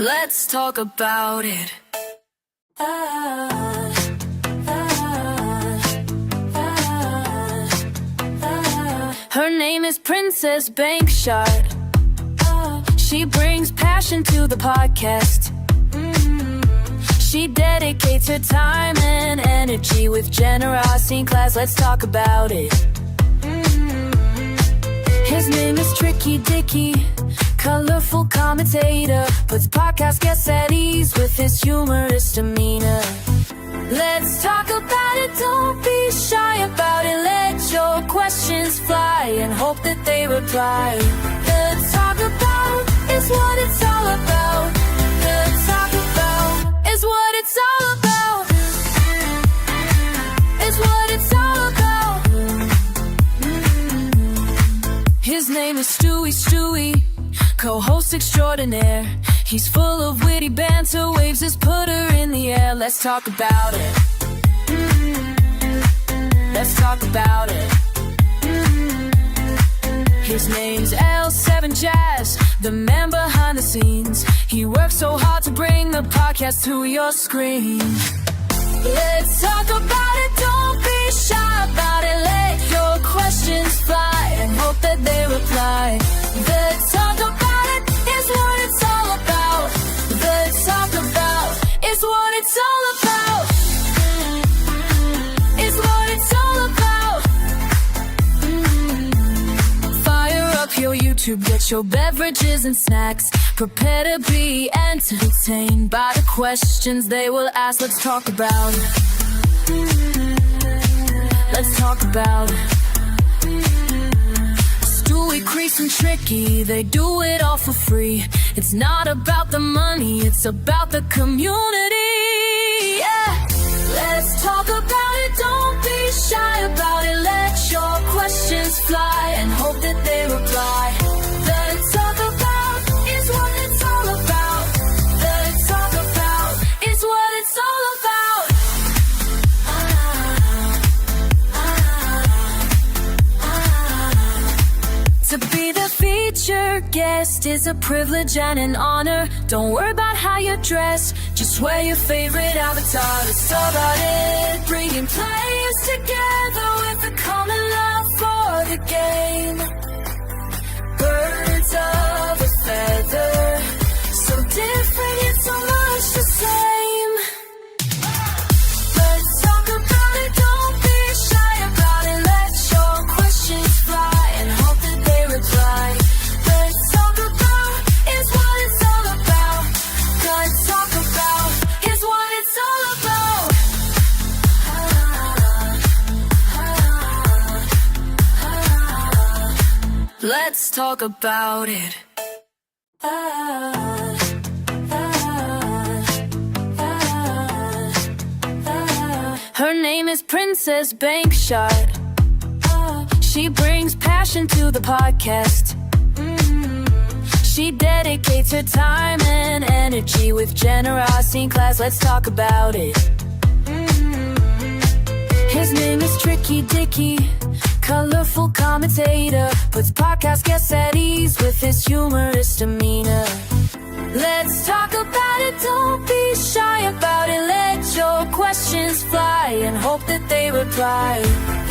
Let's talk about it. Her name is Princess Bankshot. She brings passion to the podcast. She dedicates her time and energy with generosity in class. Let's talk about it. His name is TrickyDicky, colorful commentator, puts podcast guests at ease with his humorous demeanor. Let's talk about it, don't be shy about it. Let your questions fly and hope that they reply. The talk about is what it's all about. The talk about is what it's all about. Is what it's all about. His name is Stewie, co-host extraordinaire. He's full of witty banter, waves his putter in the air. Let's talk about it. Let's talk about it. His name's L7Jazz, the man behind the scenes. He works so hard to bring the podcast to your screen. Let's talk about it, don't be shy about it. Let your questions fly and hope that they reply. The talk about it is what it's all about. The talk about is what it's all about. Is what it's all about. Fire up your YouTube, get your beverages and snacks. Prepare to be entertained by the questions they will ask. Let's talk about it. Let's talk about it. Stewie, Crease, and Tricky, they do it all for free. It's not about the money, it's about the community. Yeah. Let's talk about it, don't be shy about it. Let your questions fly and hope that they reply. The talk about is what it's all about. The talk about is what it's all about. To be the featured guest is a privilege and an honor. Don't worry about how you dress, just wear your favorite avatar. Let's talk about it, bringing players together with a common love for the game. Birds of a feather, so different yet so much the same. Let's talk about it, don't be shy about it. Let your questions fly and hope that they reply. Let's talk about is what it's all about. Let's talk about is what it's all about. Let's talk about it. Her name is Princess Bankshot. She brings passion to the podcast. She dedicates her time and energy with generosity in class. Let's talk about it. His name is TrickyDicky, colorful commentator, puts podcast guests at ease with his humorous demeanor. Let's talk about it, don't be shy about it. Let your questions fly and hope that they reply.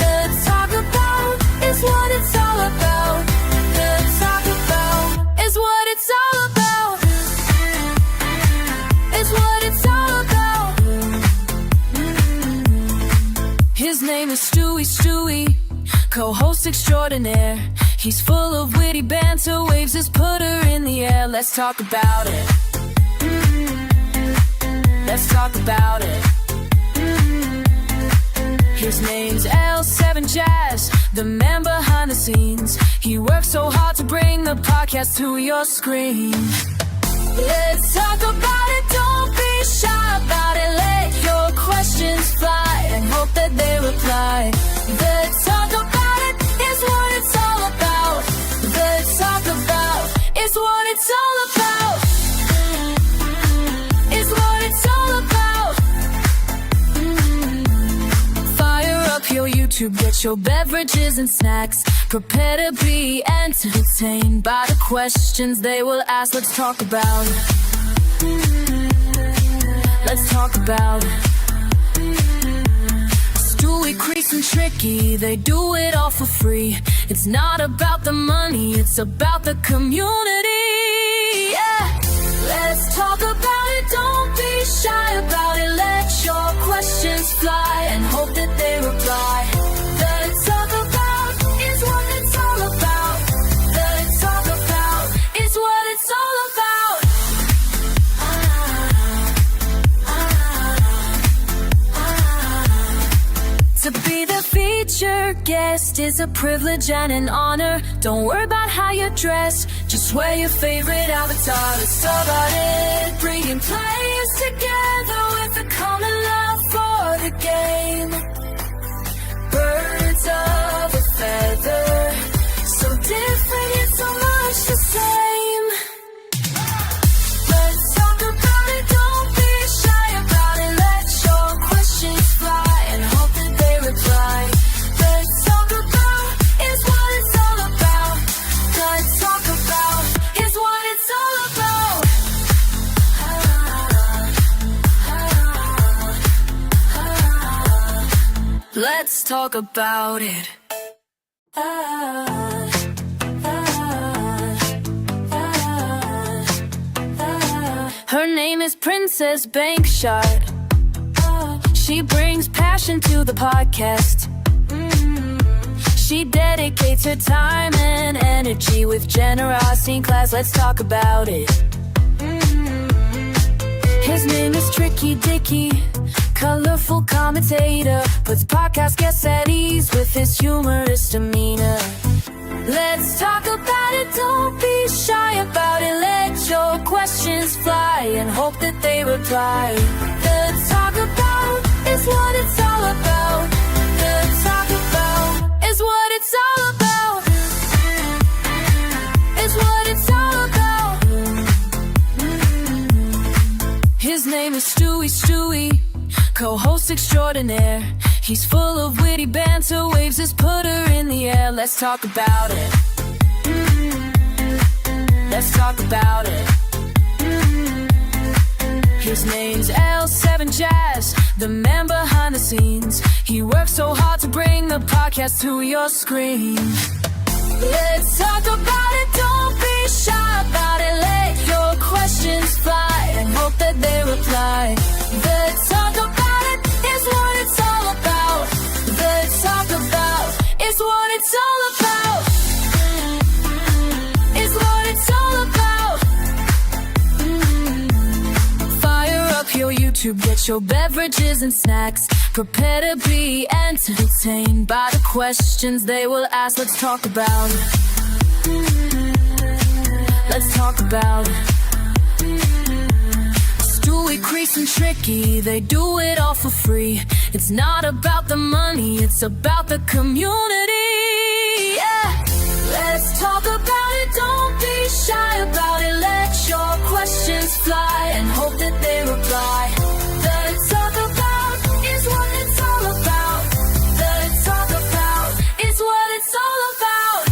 The talk about is what it's all about. The talk about is what it's all about. Is what it's all about. His name is Stewie, co-host extraordinaire. He's full of witty banter, waves his putter in the air. Let's talk about it. Let's talk about it. His name's L7Jazz, the man behind the scenes. He works so hard to bring the podcast to your screen. Let's talk about it, don't be shy about it. Let your questions fly and hope that they reply. The talk about it is what it's all about. The talk about is what it's all about. Is what it's all about. Fire up your YouTube, get your beverages and snacks. Prepare to be entertained by the questions they will ask. Let's talk about it. Let's talk about it. Stewie, Crease, and Tricky, they do it all for free. It's not about the money, it's about the community. Yeah. Let's talk about it, don't be shy about it. Let your questions fly and hope that they reply. Let's talk about is what it's all about. Let's talk about is what it's all about. To be the featured guest is a privilege and an honor. Don't worry about how you're dressed, just wear your favorite avatar. Let's talk about it, bringing players together with a common love for the game. Birds of a feather, so different yet so much the same. Let's talk about it, don't be shy about it. Let your questions fly and hope that they reply. Let's talk about is what it's all about. Let's talk about is what it's all about. Let's talk about it. Her name is Princess Bankshot. She brings passion to the podcast. She dedicates her time and energy with generosity in class. Let's talk about it. His name is TrickyDicky, colorful commentator, puts podcast guests at ease with his humorous demeanor. Let's talk about it, don't be shy about it. Let your questions fly and hope that they reply. Let's talk about is what it's all about. Let's talk about is what it's all about. Is what it's all about. His name is Stewie, co-host extraordinaire. He's full of witty banter, waves his putter in the air. Let's talk about it. Let's talk about it. His name's L7Jazz, the man behind the scenes. He works so hard to bring the podcast to your screen. Let's talk about it, don't be shy about it. Let your questions fly and hope that they reply. Let's talk about it, is what it's all about. Let's talk about is what it's all about. Is what it's all about. Fire up your YouTube, get your beverages and snacks. Prepare to be entertained by the questions they will ask. Let's talk about it. Let's talk about it. Stewie, Crease, and Tricky, they do it all for free. It's not about the money, it's about the community. Yeah. Let's talk about it, don't be shy about it. Let your questions fly and hope that they reply. Let's talk about is what it's all about. Let's talk about is what it's all about.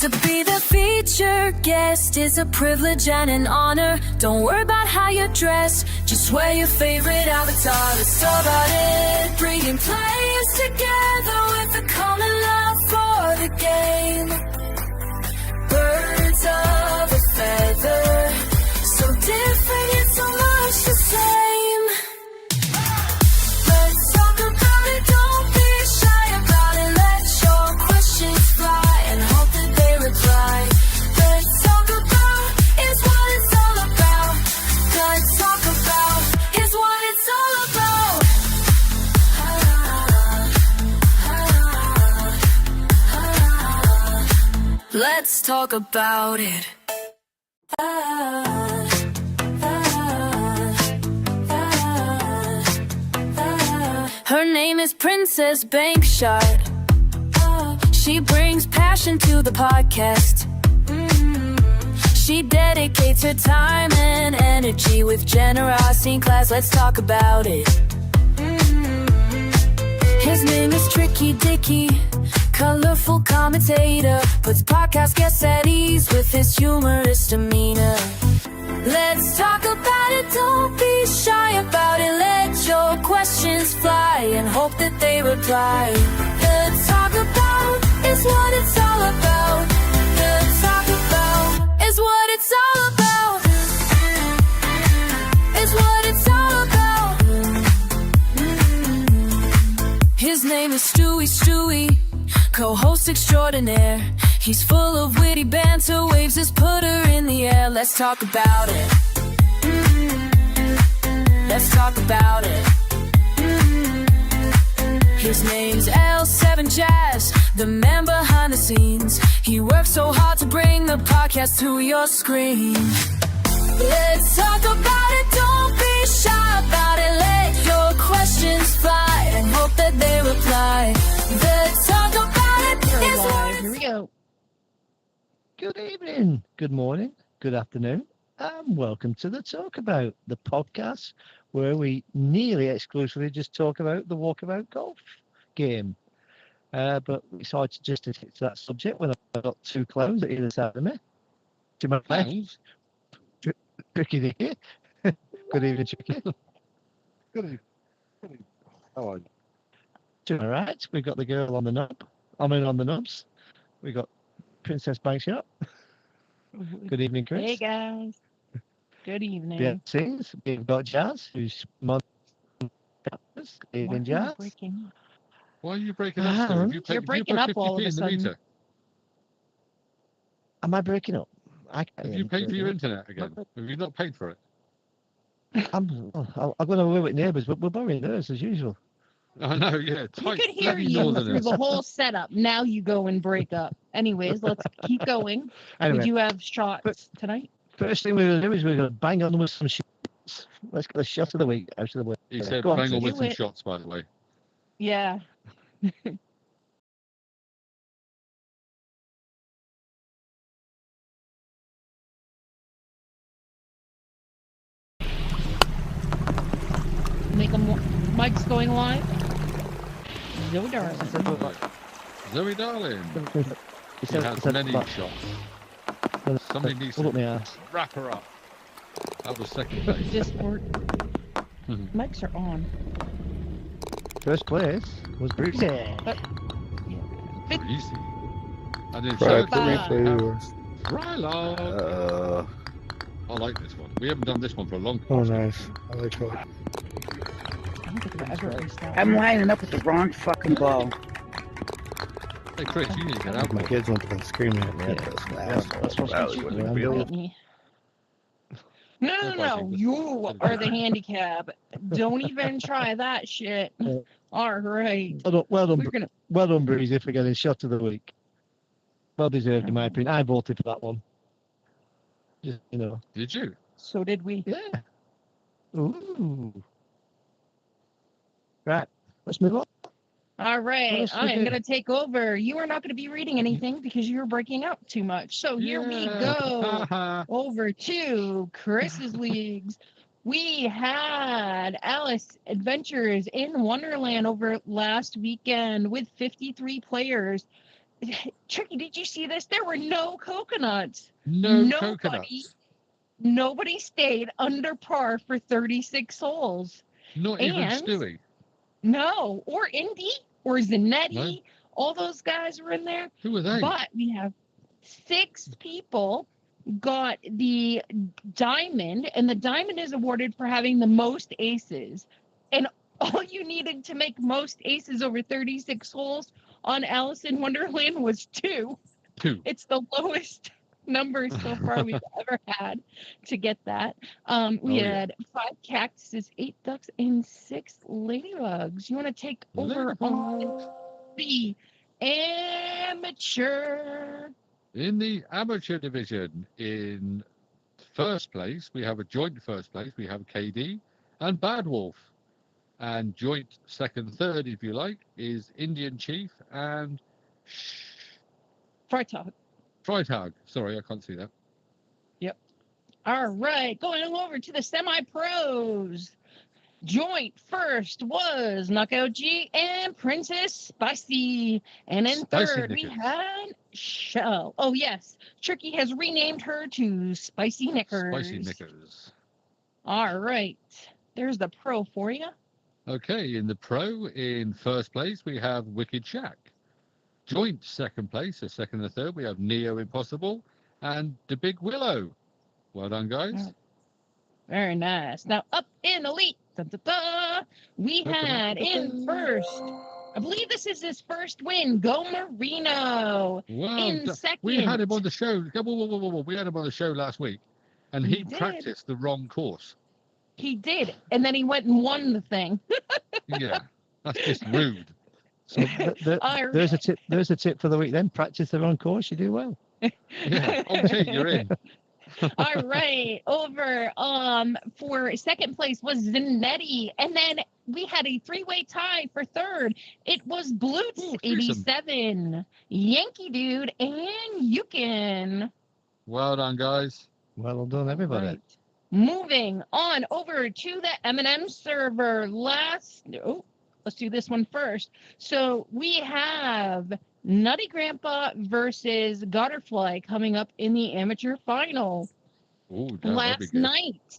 To be the featured guest is a privilege and an honor. Don't worry about how you're dressed, just wear your favorite avatar. Let's talk about it, bringing players together with a common love for the game. Birds of a feather, so different yet so much the same. Let's talk about it, don't be shy about it. Let your questions fly and hope that they reply. Let's talk about is what it's all about. Let's talk about is what it's all about. Let's talk about it. Her name is Princess Bankshot. She brings passion to the podcast. She dedicates her time and energy with generosity in class. Let's talk about it. His name is TrickyDicky, Colorful commentator puts podcast guests at ease with his humorous demeanor. Let's talk about it, don't be shy about it. Let your questions fly and hope that they reply. Let's talk about is what it's all about. Let's talk about is what it's all about. Is what it's all about. His name is Stewie, co-host extraordinaire. He's full of witty banter, waves his putter in the air. Let's talk about it. Let's talk about it. His name's L7Jazz, the man behind the scenes. He works so hard to bring the podcast to your screen. Let's talk about it, don't be shy about it. Let your questions fly and hope that they reply. Let's talk about it. It's what Here we go. Good evening, good morning, good afternoon, and welcome to the Talk About, the podcast where we nearly exclusively just talk about the Walkabout golf game. But we decided to just hit to that subject when I've got two clowns at either side of me. To my left, TrickyDicky. Good evening, Tricky. Good evening. How are you? To my right, we've got the girl on the knob. I'm in on the knobs. We got Princess Bankshot. Good evening, Chris. Hey guys. Good evening. Yeah, sings. We've got Jazz, who's mod. Good evening, Jazz. Why are you breaking up? Still? Have you paid, You're breaking up all of a sudden. Meter? Am I breaking up? Have you paid for your internet again? Have you not paid for it? I'm going to live with neighbours, but we're borrowing theirs as usual. I know, yeah. You Tight, could hear bloody you through northerners. the whole setup. Now you go and break up. Anyways, let's keep going. Anyway, Did you have shots tonight? first thing we're going to do is we're going to bang on with some shots. Let's get a shot of the week out of the way. He said Go on, bang on with do some it. shots, by the way. Yeah. Make them. Mike's going live. Zoe darling. Zoe darling. He has many shots. Somebody needs Hold up my to ass. wrap her up. That was second place. Discord. Mics are on. First place was Breezy. Easy. And then Right, third place, yours. Rylock. I like this one. We haven't done this one for a long time. Oh, nice. I like that. I don't think I've ever raced that I'm one. lining up with the wrong fucking ball. Hey, Chris, you need to get out. My more. kids went to been screaming at me at this last that's what's rally good. with the I'm wheel. Hit me. No. You are the handicap. Don't even try that shit. All right. Well done, We're gonna. well done, Breezy, for getting shot of the week. Well deserved, in my opinion. I voted for that one. Just, you know. Did you? So did we. Yeah. Ooh. Right. Let's move on. All right. else we I am do? going to take over. You are not going to be reading anything because you're breaking up too much. So here we go. Over to Chris's leagues. We had Alice Adventures in Wonderland over last weekend with 53 players. Tricky, did you see this? There were no coconuts. No coconuts. Nobody stayed under par for 36 holes. Not even And- Stewie. No, or Indy, or Zanetti. No. All those guys were in there. Who are they? But we have 6 people got the diamond, and the diamond is awarded for having the most aces. And all you needed to make most aces over 36 holes on Alice in Wonderland was 2. 2. It's the lowest number so far we've ever had to get that. We had 5 cactuses, 8 ducks, and 6 ladybugs. You want to take over on the amateur? In the amateur division, in first place, we have a joint first place. We have KD and Bad Wolf. And joint second, third, if you like, is Indian Chief and Freitag. Freitag. Sorry, I can't see that. All right, going over to the semi-pros. Joint first was Knockout G and Princess Spicy. And in Spicy third, we Knickers. had Shell. Oh, yes. Tricky has renamed her to Spicy Knickers. Spicy Knickers. All right. There's the pro for you. Okay, in the pro, in first place, we have Wicked Shack. Joint second place, so second and third, we have Neo Impossible and the Big Willow. Well done, guys. Very nice. Now, up in Elite, we had in first, I believe this is his first win, Go Marino. Wow, In second, we had him on the show. Whoa. We had him on the show last week, and he did. practiced the wrong course. He did, and then he went and won the thing. Yeah, that's just rude. So there's a tip. There's a tip for the week. Then practice the wrong course. You do well. Yeah, okay, you're in. All right, over for second place was Zanetti, and then we had a three-way tie for third. It was Blutz Ooh, 87, Yankee Dude, and Yukon. Well done, guys. Well done, everybody. Right. Moving on over to the M&M server. Let's do this one first. So we have Nutty Grandpa versus Gotterfly coming up in the amateur final. Ooh, that'd be Last good. night,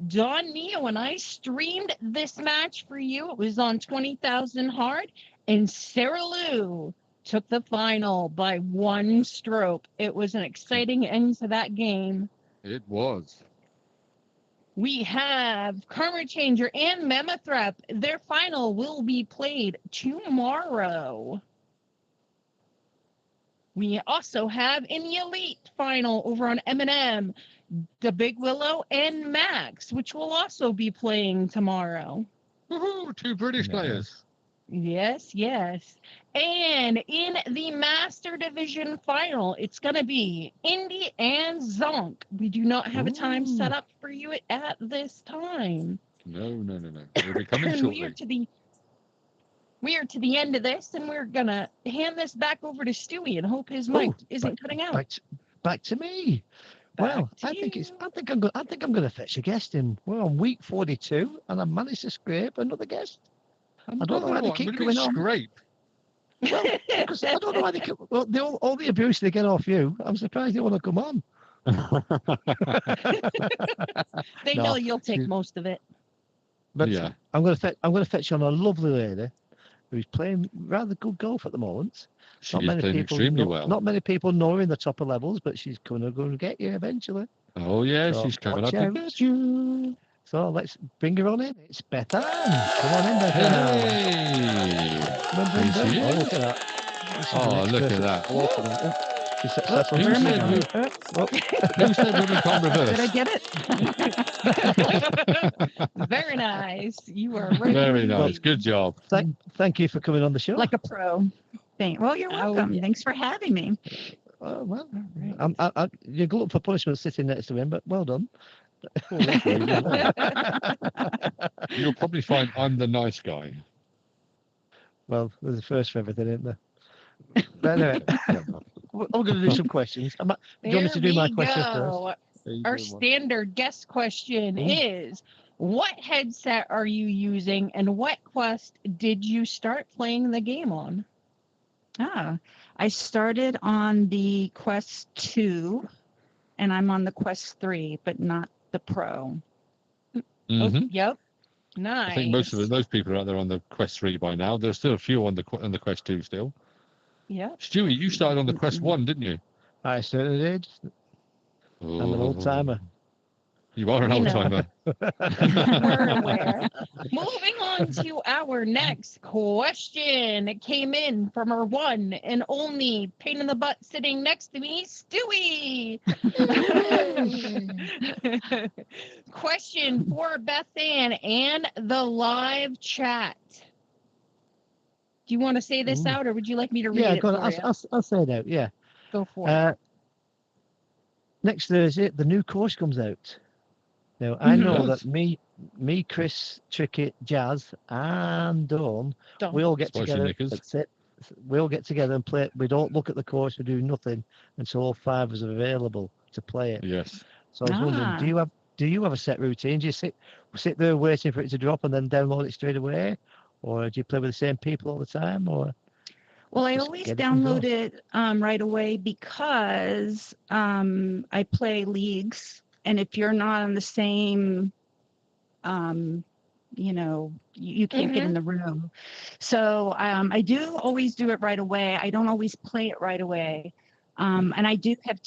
Don Neo and I streamed this match for you. It was on 20,000 hard, and Sarah Lou took the final by one stroke. It was an exciting end to that game. It was. We have Karma Changer and Mammothrath. Their final will be played tomorrow. We also have in the Elite final over on M&M, the Big Willow and Max, which will also be playing tomorrow. Woohoo! 2 British Yeah. players. Yes, yes. And in the Master Division final, it's going to be Indy and Zonk. We do not have a time set up for you at this time. No. We'll be coming And shortly. we are to the end of this, and we're going to hand this back over to Stewie and hope his mic isn't cutting out. Back to me. Well, Back to I think you. I'm going to fetch a guest in. We're on week 42, and I managed to scrape another guest. I don't know why they keep going on. Scrape. Well, because I don't know why they keep. Well, all the abuse they get off you. I'm surprised they want to come on. They No, know you'll take she- most of it. But Yeah. I'm going to fetch on a lovely lady who's playing rather good golf at the moment. She's playing extremely well. Not many people know her in the topper levels, but she's going to get you eventually. Oh, yeah, So, she's coming up watch to out. get you. So let's bring her on in. It's BETHANN. Come on in, BETHANN. Hey! Boom, boom, There she boom. Oh, is. look at that. This is the Oh, next look at person. that. Oh, she sets Who herself said up. Who said women can't reverse? Did I get it? Very nice. You are right. Very nice. Good job. Thank you for coming on the show. Like a pro. Well, you're Oh, welcome. yeah. Thanks for having me. Oh, well, All right. you're glutton for punishment sitting next to him, but well done. You'll probably find I'm the nice guy. Well, there's a first for everything, isn't there? But anyway, I'm going to do some questions. Do you want me to do my questions first? Our standard guest question is, what headset are you using and what quest did you start playing the game on? I started on the Quest 2 and I'm on the Quest 3, but not the Pro. Mhm. Yep. Nice. I think most people are out there on the Quest 3 by now. There's still a few on the Quest 2 still. Yep. Stewie, you started on the Quest 1, didn't you? I certainly did. I'm an old timer. You are an We old know. timer. We're aware. Moving on to our next question. It came in from our one and only pain in the butt sitting next to me, Stewie. Question for BETHANN and the live chat. Do you want to say this Ooh. out, or would you like me to read Yeah, it go for on. you? I'll say it out. Yeah. Go for it. Next Thursday, the new course comes out. Now, I know that me, Chris, Tricky, Jazz, and Dawn, Don't. we all get Spicy together. knickers. That's it. We all get together and play. We don't look at the course. We do nothing until all five of us are available to play it. Yes. So I was Ah. wondering, do you have a set routine? Do you sit sit there waiting for it to drop and then download it straight away, or do you play with the same people all the time, or? Well, I Just always get it and go. download it right away because I play leagues, and if you're not on the same, you can't get in the room. So I do always do it right away. I don't always play it right away, and I do have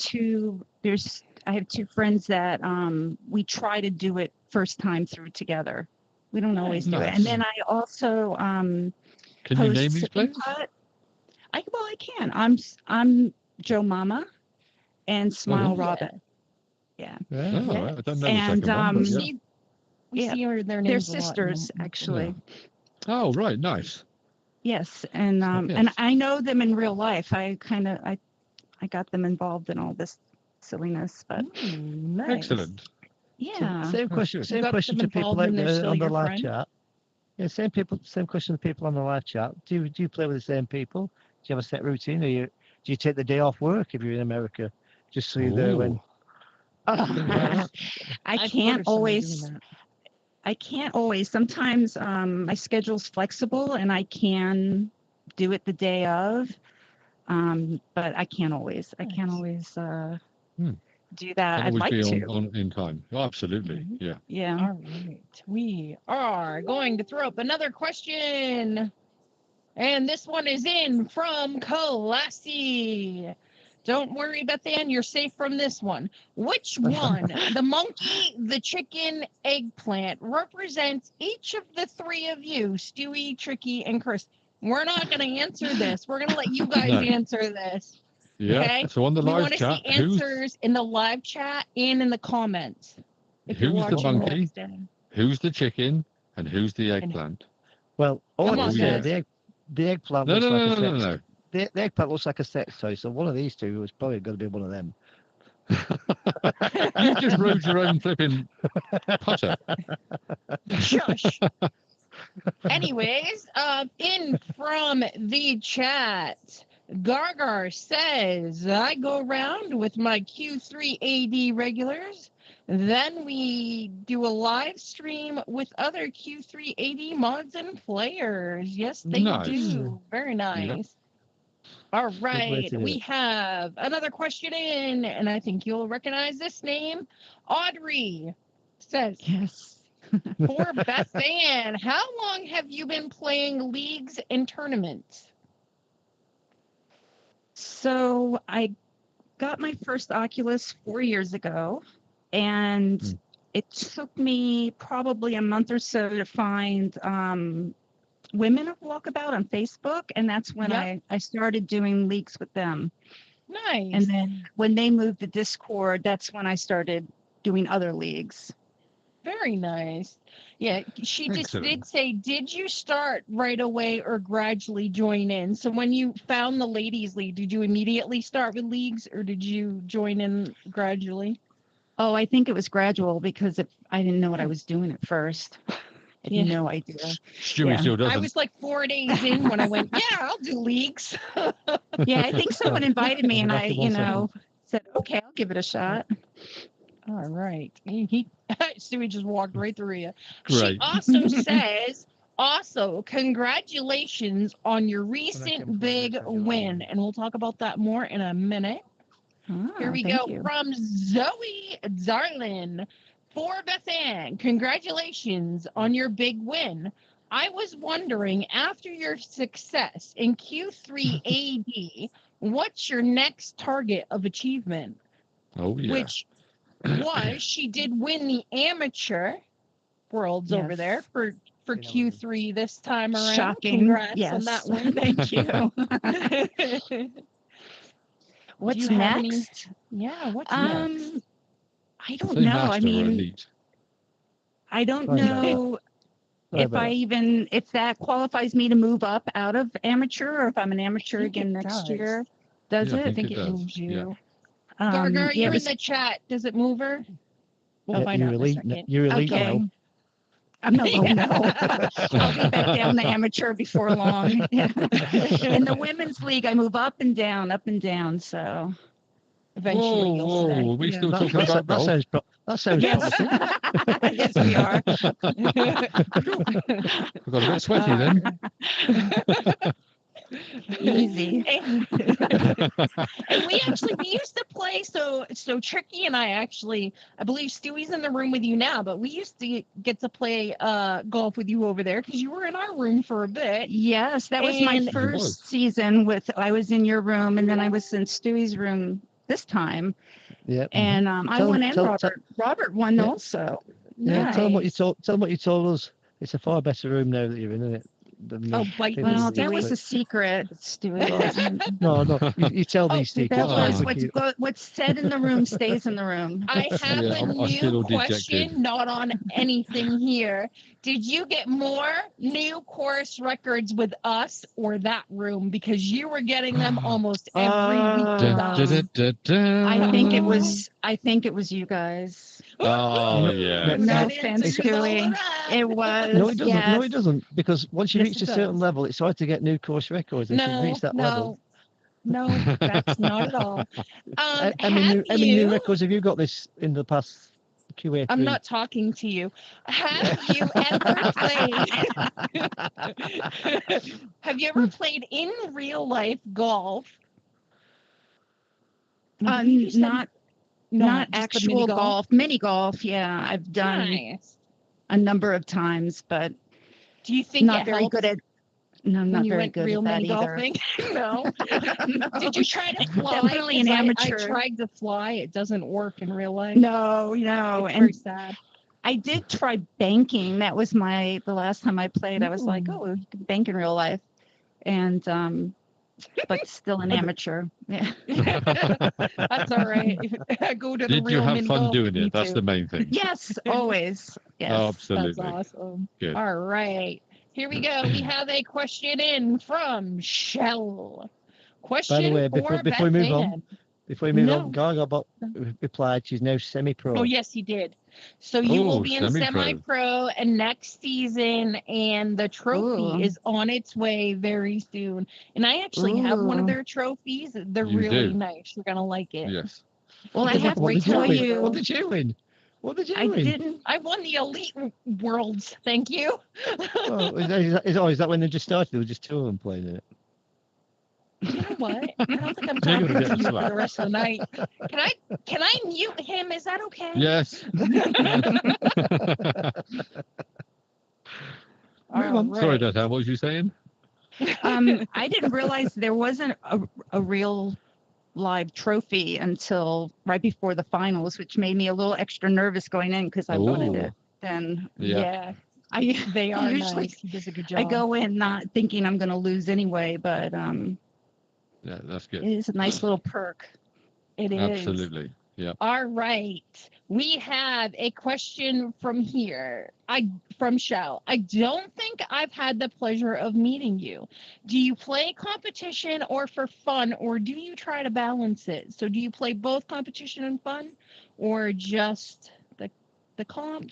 I have two friends that we try to do it first time through together. We don't always do it, Nice. and then I also Can you host name these Sip players? and Putt. I can. I'm Joe Mama and Smile yeah. Robin. Yeah. Oh, Yeah. right. I don't know And, the second one. We But yeah. see, we Yeah. see their They're names a lot in sisters, the- actually. Oh, right. Nice. Yes, and Yes. and I know them in real life. I got them involved in all this silliness, but Nice. Excellent. yeah. Same Oh, question. good. Same got question them to people involved out and they're there still on the your live friend? chat. Yeah, same question to people on the live chat. Do you play with the same people? Do you have a set routine, or do you take the day off work if you're in America, just so you're there when? Ooh. I I've can't noticed somebody always. doing that. I can't always. Sometimes my schedule's flexible and I can do it the day of, but I can't always. I can't Nice. always Hmm. do that. Can I'd always like be to. on in time. Oh, absolutely. Yeah. Yeah. All right. We are going to throw up another question. And this one is in from Classy. Don't worry, BETHANN, you're safe from this one. Which one, the monkey, the chicken, eggplant, represents each of the three of you, Stewie, Tricky, and Chris? We're not going to answer this. We're going to let you guys No. answer this. Yeah. Okay. So on the We live want to chat, see answers in the live chat and in the comments. If you're who's the watching monkey? instead. who's the chicken, and who's the eggplant? Well, all Come I on, can say, guys. the eggplant No, looks no, like no, a no, sex. no, no. The eggplant looks like a sex toy, so one of these two was probably going to be one of them. You just rode your own flipping putter. Shush. Anyways, in from the chat, Gargar says, I go around with my Q3 AD regulars. Then we do a live stream with other Q3 AD mods and players. Yes, they Nice. do. Very nice. All way right, to do we it. have another question in, and I think you'll recognize this name. Audrey says, Yes. for BETHANN, how long have you been playing leagues and tournaments? So I got my first Oculus 4 years ago, and it took me probably a month or so to find Women of Walkabout on Facebook, and that's when Yep. I started doing leagues with them. Nice. And then when they moved to Discord, that's when I started doing other leagues. Very nice. Yeah, she just Excellent. did say, did you start right away or gradually join in? So when you found the ladies league, did you immediately start with leagues or did you join in gradually? Oh, I think it was gradual because I didn't know what I was doing at first. I had Yeah. no idea. Stewie Yeah. still doesn't. I was like 4 days in when I went, yeah, I'll do leagues. Yeah, I think someone invited me and I, After 1 second. said, okay, I'll give it a shot. All right. Stewie just walked right through you. She Great. also says, also, congratulations on your recent big win. And we'll talk about that more in a minute. Here we thank go you. from Zoe Darlin. For BETHANN, congratulations on your big win. I was wondering, after your success in Q3 AD, what's your next target of achievement? Oh, yeah. Which was, she did win the amateur worlds over Yes. there for Q3 this time around. Shocking. Congrats Yes. on that win. Thank you. What's you have any- next? Yeah, what's next? I don't Say know. master I or mean, elite. I don't Sorry about know Sorry if about if that qualifies me to move up out of amateur, or if I'm an amateur think again it next does. year. Does Yeah, I it? I think it it does, moves you. yeah. Gargar, yeah, you're it in the chat. Does it move her? We'll Yeah, find you're out in a elite. second. You're elite Okay. now. I'm no, no. I'll be back down to amateur before long. In the women's league, I move up and down, up and down. So Eventually, Whoa, you'll whoa, say. are we Yeah. still That, talking that, about that golf? sounds that sounds Yes. promising. Yes, we are. I got a bit sweaty then. Easy. And we used to play, so Tricky and I believe Stewie's in the room with you now, but we used to get to play golf with you over there because you were in our room for a bit. Yes, that was my And- It was. first season I was in your room and then I was in Stewie's room this time. Yeah. And I Tell- won and tell- Robert won Yeah. also. Yeah. Tell them what you Nice. told. Tell them what you told us. It's a far better room now that you're in, isn't it? Than Oh, the bite people me, Well, that that you was play. a secret, Stewie. No, you tell Oh, these that secrets. That right? was Thank you. what's said in the room stays in the room. I have Yeah, a I'm still new all question, dejected. not on anything here. Did you get more new course records with us or that room? Because you were getting them almost every week with Dun, us. dun, dun, dun, I dun. think it was you guys. Oh, yeah. No That offense, answers all Stewie. right. It was. No, it doesn't. Yes. No, it doesn't. Because once you Yes, reach it a certain does. level, it's hard to get new course records. If you reach that level, No, that's not at all. how Have many new you? records have you got this in the past QA3? I'm not talking to you. Have you ever played? Have you ever played in real life golf? You said- Not No, not just the actual mini golf. Mini golf, yeah. I've done Nice. a number of times, but Do you think not it very helped good at. No, I'm when not you very went good real at that mini either. golfing? No. No. Did you try to fly? Definitely an 'Cause amateur. I tried to fly. It doesn't work in real life. No, It's and very sad. I did try banking. That was the last time I played. I was like, Ooh. oh, you can bank in real life, and but still an amateur. Yeah. That's all right. I go to the Did you real have mini fun golf doing with it? That's you the main thing. Yes, always. Yes. Oh, That's absolutely. awesome. Good. All right. Here we go. We have a question in from Shell. Question way, for before we move on, BETHANN. Before we move No. on, Gaga replied she's now semi-pro. Oh, yes, he did. So you will Oh, be in semi-pro. semi-pro and next season, and the trophy Ooh. is on its way very soon. And I actually have one of Ooh. their trophies. They're You really do? nice. You're gonna like it. Yes. Well, I Because have what to did you tell win? you, What did you win? What did you I win? didn't. I won the Elite Worlds. Thank you. Oh, is that when they just started? There were just two of them playing it. You know what? I don't think I'm You're talking gonna to get you for slapped. the rest of the night. Can I mute him? Is that okay? Yes. All right. Sorry, Dad. What was you saying? I didn't realize there wasn't a real live trophy until right before the finals, which made me a little extra nervous going in because I wanted Ooh. it. Then Yeah. They are usually nice. He does a good job. I go in not thinking I'm going to lose anyway, but Yeah, that's good. it is a nice little perk. It is. Absolutely. Yeah. All right. We have a question from here. From Shell. I don't think I've had the pleasure of meeting you. Do you play competition or for fun, or do you try to balance it? So do you play both competition and fun, or just the comps?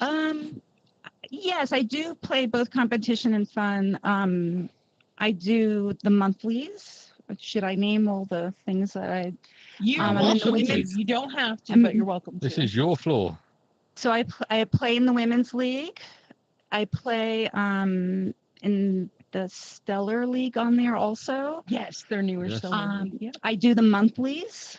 Yes, I do play both competition and fun. I do the monthlies. Should I name all the things that I? You're I'm in the welcome to. women's- You don't have to, I'm- but you're welcome to. This is your floor. So I play in the women's league. I play in the Stellar League on there also. Yes, they're newer Yes. still. Yeah. I do the monthlies,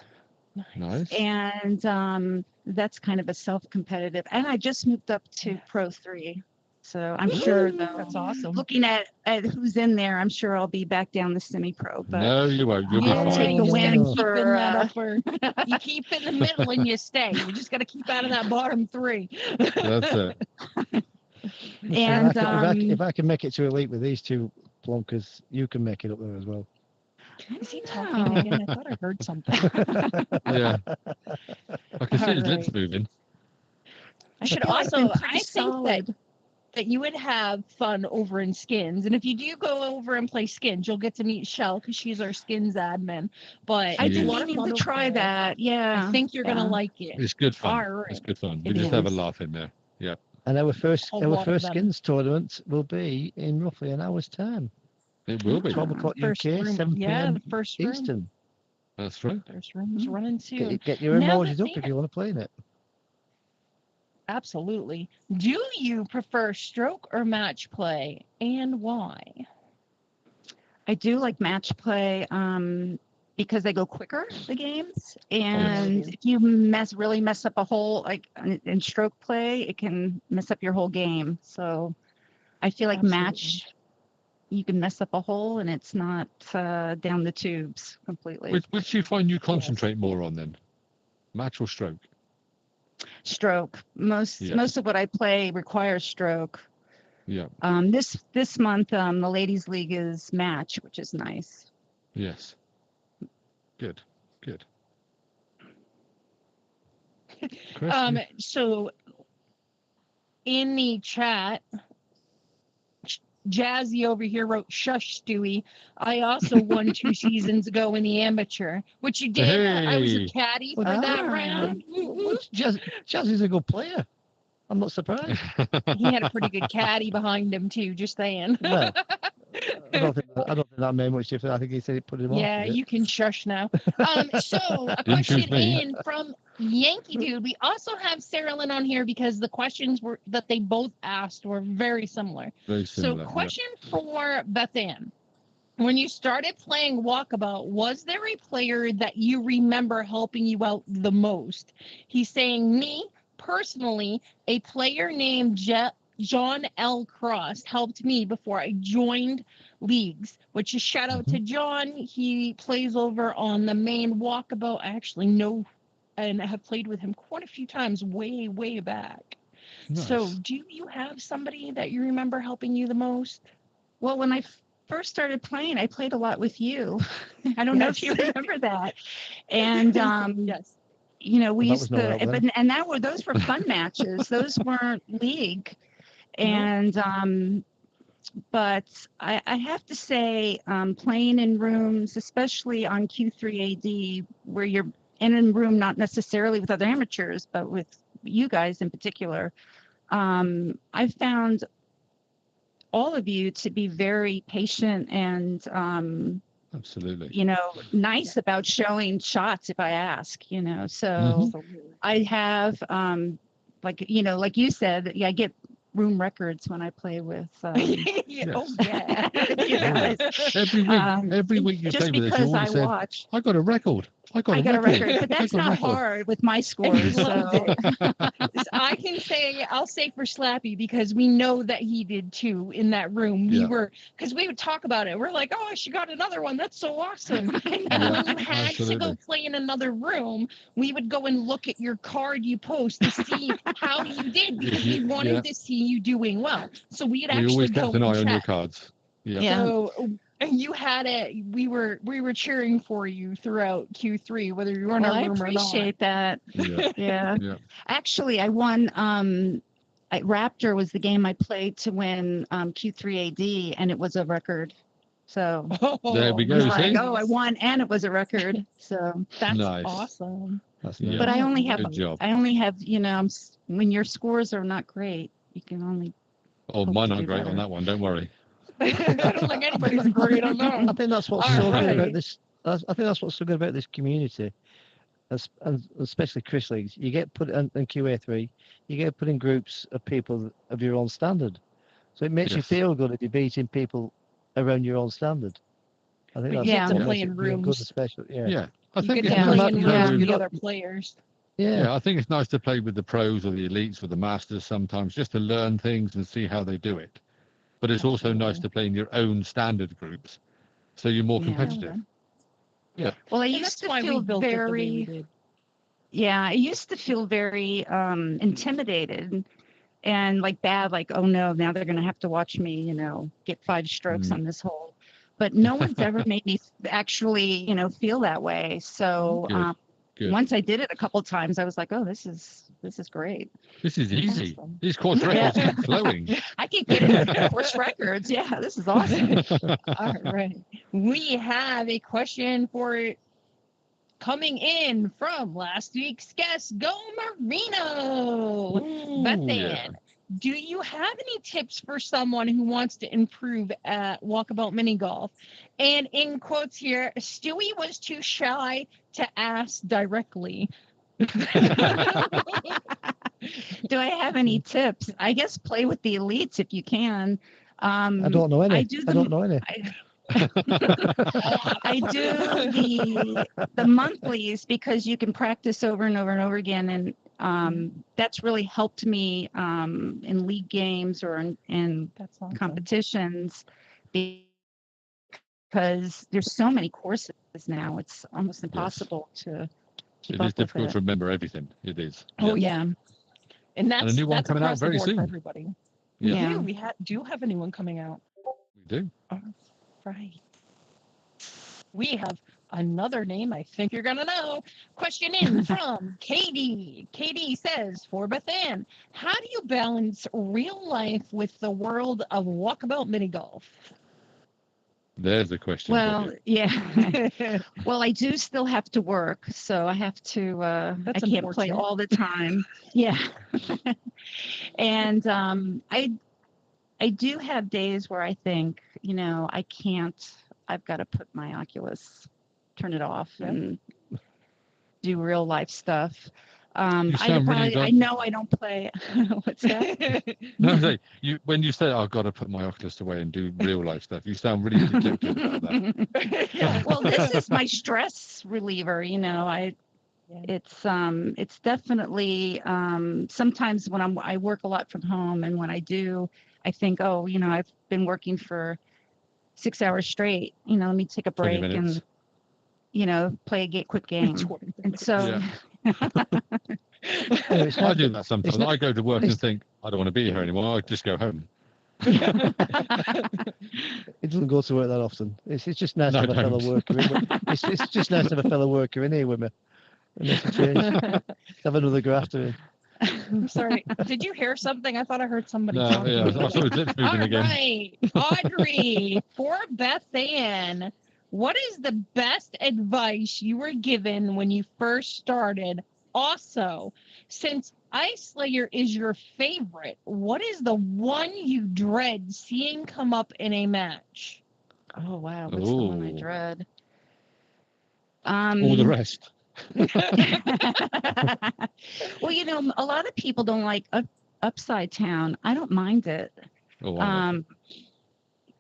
Nice. and that's kind of a self-competitive. And I just moved up to Pro 3. So I'm sure, though, That's awesome. looking at who's in there, I'm sure I'll be back down to semi-pro. But No, you won't. You'll Yeah, be I'll take fine. a you just win gotta keep for, in that upper. You keep in the middle and you stay. You just got to keep out of that bottom three. That's it. and if I can make it to elite with these two plonkers, you can make it up there as well. Is he talking again? I thought I heard something. Yeah. I can see his All lips right. moving. I should feel I've also, been pretty I think solid. that you would have fun over in skins. And if you do go over and play skins, you'll get to meet Shell because she's our skins admin. But I it's a didn't lot of need fun to over try there. that. Yeah. I think you're going to yeah. like it. It's good fun. All It's right. good fun. We It just have a is. laugh in there. And our first A lot of them. skins tournament will be in roughly an hour's time. It will be. 12 o'clock First UK, room. 7 Yeah, p.m. the first room. Eastern. That's right. There's rooms running soon. Get your Now emojis that up if you want to play in it. Absolutely. Do you prefer stroke or match play, and why? I do like match play because they go quicker, the games. And if you really mess up a whole, like in stroke play, it can mess up your whole game. So I feel like match, you can mess up a hole and it's not down the tubes completely. Which do you find you concentrate more on then? Match or stroke? Stroke. Most of what I play requires stroke. Yeah. This month the ladies' league is match, which is nice. Yes. Good. Chris, So in the chat, Jazzy over here wrote, "Shush, Stewie. I also won 2 seasons ago in the amateur," which you did. I was a caddy for that round. Jazz is a good player. I'm not surprised. He had a pretty good caddy behind him too. Just saying. Well, I don't think that made much difference. I think he said it put him off. Yeah, you can shush now. So a Didn't choose question me. in from Yankee Dude. We also have Sarah Lynn on here because the questions that they both asked were very similar. Very similar. So question for BETHANN. When you started playing Walkabout, was there a player that you remember helping you out the most? He's saying, me, personally, a player named John L. Cross helped me before I joined leagues, which is shout out to John. He plays over on the main Walkabout. I actually know and have played with him quite a few times way, way back. Nice. So do you have somebody that you remember helping you the most? Well, when I first started playing, I played a lot with you. I don't know if you remember that. And yes. you know, we That used was no to, help then. and those were fun matches. Those weren't league. And but I have to say, playing in rooms, especially on Q3AD, where you're in a room not necessarily with other amateurs, but with you guys in particular, I found all of you to be very patient and Absolutely. you know, nice about showing shots if I ask, you know. So I have like, you know, like you said, I get room records when I play with Yes. Oh yeah. you guys. Every week you Just play with us, you because I always say, watch. I got a record. I got a record. But that's I got a not record." hard with my scores. So I can say, I'll say for Slappy, because we know that he did too in that room. We were, because we would talk about it. We're like, oh, she got another one. That's so awesome. And when you had to go play in another room, we would go and look at your card you post to see how you did, because we wanted to see you doing well. So we'd We actually always go kept an and eye on your check. cards. So and you had it. We were cheering for you throughout Q3, whether you were in a I room or not. appreciate that. Yeah. Actually, I won. Raptor was the game I played to win Q3AD, and it was a record. So There we I go. was See? like, oh, I won, and it was a record. So that's Nice. awesome. That's Yeah. but I only have, Good job. you know, when your scores are not great, you can only. Oh, hope mine to aren't do great better. on that one. Don't worry. I don't think anybody's great on that. I think that's what's All so good right. about this. I think that's what's so good about this community, and especially Chris Leagues. You get put in QA3, you get put in groups of people of your own standard, so it makes you feel good if you're beating people around your own standard. I think But that's you get to what play makes in it real good, rooms. especially. Yeah. I You think get it's to nice play to in play rooms with- with you other know- players. Yeah, I think it's nice to play with the pros or the elites or the masters sometimes, just to learn things and see how they do it. But it's also nice to play in your own standard groups, so you're more competitive. Well, I And used that's to why we feel built it the way we very. did. Yeah, I used to feel very intimidated and like bad, like, oh no, now they're going to have to watch me, you know, get 5 strokes on this hole. But no one's ever made me actually, you know, feel that way. So Good. once I did it a couple times, I was like, oh, this is great. This is easy. Awesome. These course records keep flowing. I keep getting course records. Yeah, this is awesome. All right. We have a question for coming in from last week's guest, Go Marino. Ooh, BETHANN, yeah. do you have any tips for someone who wants to improve at Walkabout Mini Golf? And in quotes here, Stewie was too shy to ask directly. Do I have any tips? I guess play with the elites if you can. I don't know any. I I don't know any. I do the monthlies because you can practice over and over and over again, and that's really helped me in league games or in That's awesome. competitions because there's so many courses now. It's almost impossible to keep It up is difficult with to remember everything. It is. Oh yeah. And that's a new one that's coming out across the very board for soon. everybody. Yeah. Yeah. We do have a new one coming out. We do. Right. We have another name I think you're going to know. Question in from Katie. Katie says, for BETHANN, how do you balance real life with the world of Walkabout Mini Golf? There's the question. Well, for yeah. Well, I do still have to work, so I have to. I That's can't play unfortunate. all the time. Yeah. And I do have days where I think, I can't. I've got to put my Oculus, turn it off, Yeah. and do real life stuff. You I sound really I know I don't play. What's that? No, say when you say I've got to put my Oculus away and do real life stuff, you sound really dejected about that. Well, this is my stress reliever. It's definitely sometimes when I work a lot from home, and when I do, I think, oh, I've been working for 6 hours straight. Let me take a 20 break minutes. and play a quick game. And so, Yeah. It's I not- do that sometimes. I go to work and think, I don't want to be here anymore. I just go home. It doesn't go to work that often. It's just nice No, to have a fellow don't. worker in. It's just nice to have a fellow worker in here with me. And that's a change. Have another grafter in. I'm sorry. Did you hear something? I thought I heard somebody No, talking. yeah, I saw his lips moving All again. right, Audrey, for BETHANN, what is the best advice you were given when you first started? Also, since Ice Slayer is your favorite, what is the one you dread seeing come up in a match? oh wow, what's the one I Ooh. dread? All the rest. Well, a lot of people don't like Upside Town. I don't mind it. Oh, I love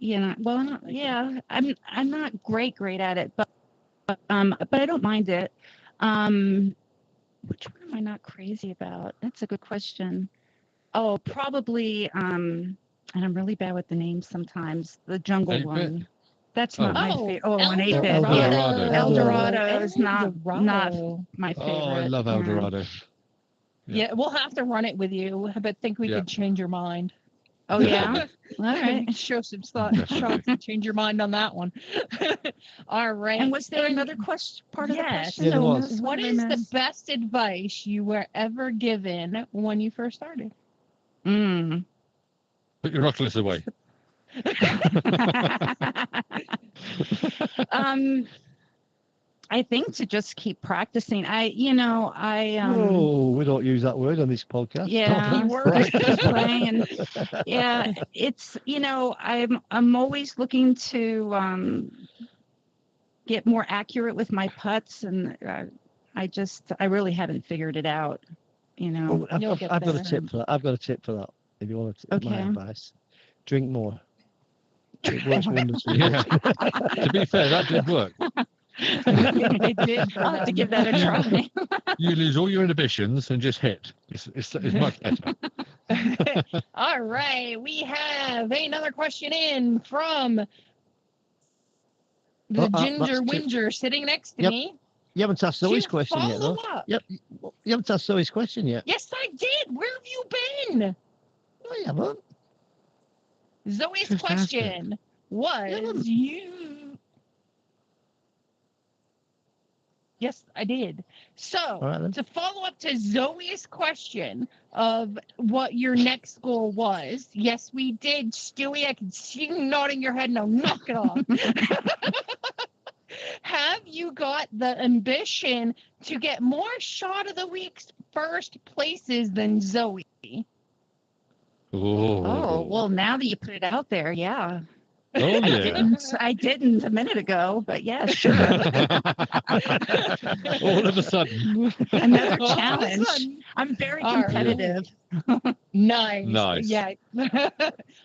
it. Well, yeah, I'm not great at it, but I don't mind it. Which one am I not crazy about? That's a good question. Oh, probably and I'm really bad with the names sometimes. The jungle 8-bit? one. That's Oh. not my favorite. Oh, an El 8-bit. Dorado. Yeah. El Dorado is not Dorado. my favorite. Oh, I love El yeah. Dorado. Yeah, we'll have to run it with you, but think we Yeah. could change your mind. Oh yeah. All right. Show some thought, shots, and change your mind on that one. All right. And was there another question? Part of the Yes. question? Yeah, there No, was. no, What did I is the miss? best advice you were ever given when you first started? Mm. Put your Oculus away. I think to just keep practicing. Oh, we don't use that word on this podcast. Yeah, just playing. Yeah, it's I'm always looking to get more accurate with my putts, and I really haven't figured it out. Well, You'll I've get got a there. tip for that. I've got a tip for that. If you want to take my Okay. advice, drink more. It works wonders for you. Yeah. To be fair, that did work. It did. I'll have to give that a try. You lose all your inhibitions and just hit. It's much better. All right, we have another question in from the Ginger that's Whinger sitting next to Yep. me. You haven't asked Zoe's To question yet, though. follow up. Yep. You haven't asked Zoe's question yet. Yes, I did. Where have you been? No, you haven't. Zoe's Just ask it. question was you. Yes, I did. So, All right, then. to follow up to Zoe's question of what your next goal was, yes, we did. Stewie, I can see you nodding your head. Now, knock it off. Have you got the ambition to get more shot of the week's first places than Zoe? Oh, well, now that you put it out there, yeah. Oh, yeah. I didn't a minute ago, but yeah, sure. All of a sudden. Another All of a challenge. sudden. I'm very All right. competitive. Nice. Nice. Yeah.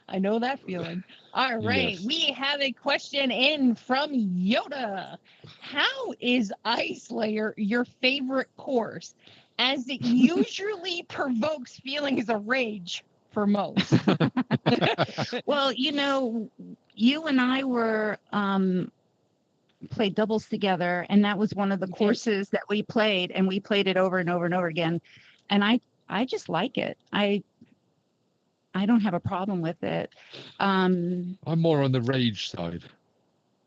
I know that feeling. All right. Yes. We have a question in from Yoda. How is Ice Layer your favorite course? As it usually provokes feelings of rage for most. Well, you and I were played doubles together, and that was one of the We did. courses that we played, and we played it over and over and over again. And I just like it. I don't have a problem with it. I'm more on the rage side.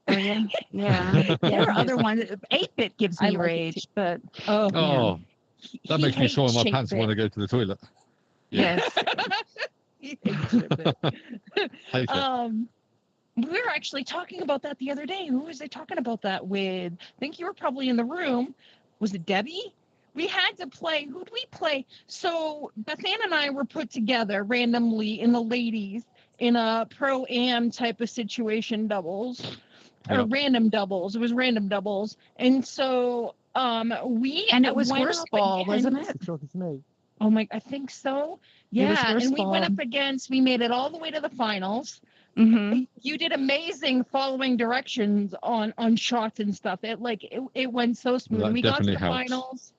Oh, yeah, yeah. There are he other is. ones. 8-bit gives I me like it rage, but Oh, Oh, that he makes me soil my hates pants when I go to the toilet. Yeah. yes. He hates it. Hate it. We were actually talking about that the other day. Who was I talking about that with? I think you were probably in the room. Was it Debbie? We had to play. Who'd we play? So BETHANN and I were put together randomly in the ladies in a pro-am type of situation doubles. Or Yep. random doubles. It was random doubles. And so we And it was went horse up ball, wasn't against- it? Talking to me. Oh my, I think so. It was Yeah, horse and we went ball. up against, we made it all the way to the finals. Mm-hmm. You did amazing following directions on shots and stuff. It went so smooth. That And we got to definitely the helps. finals,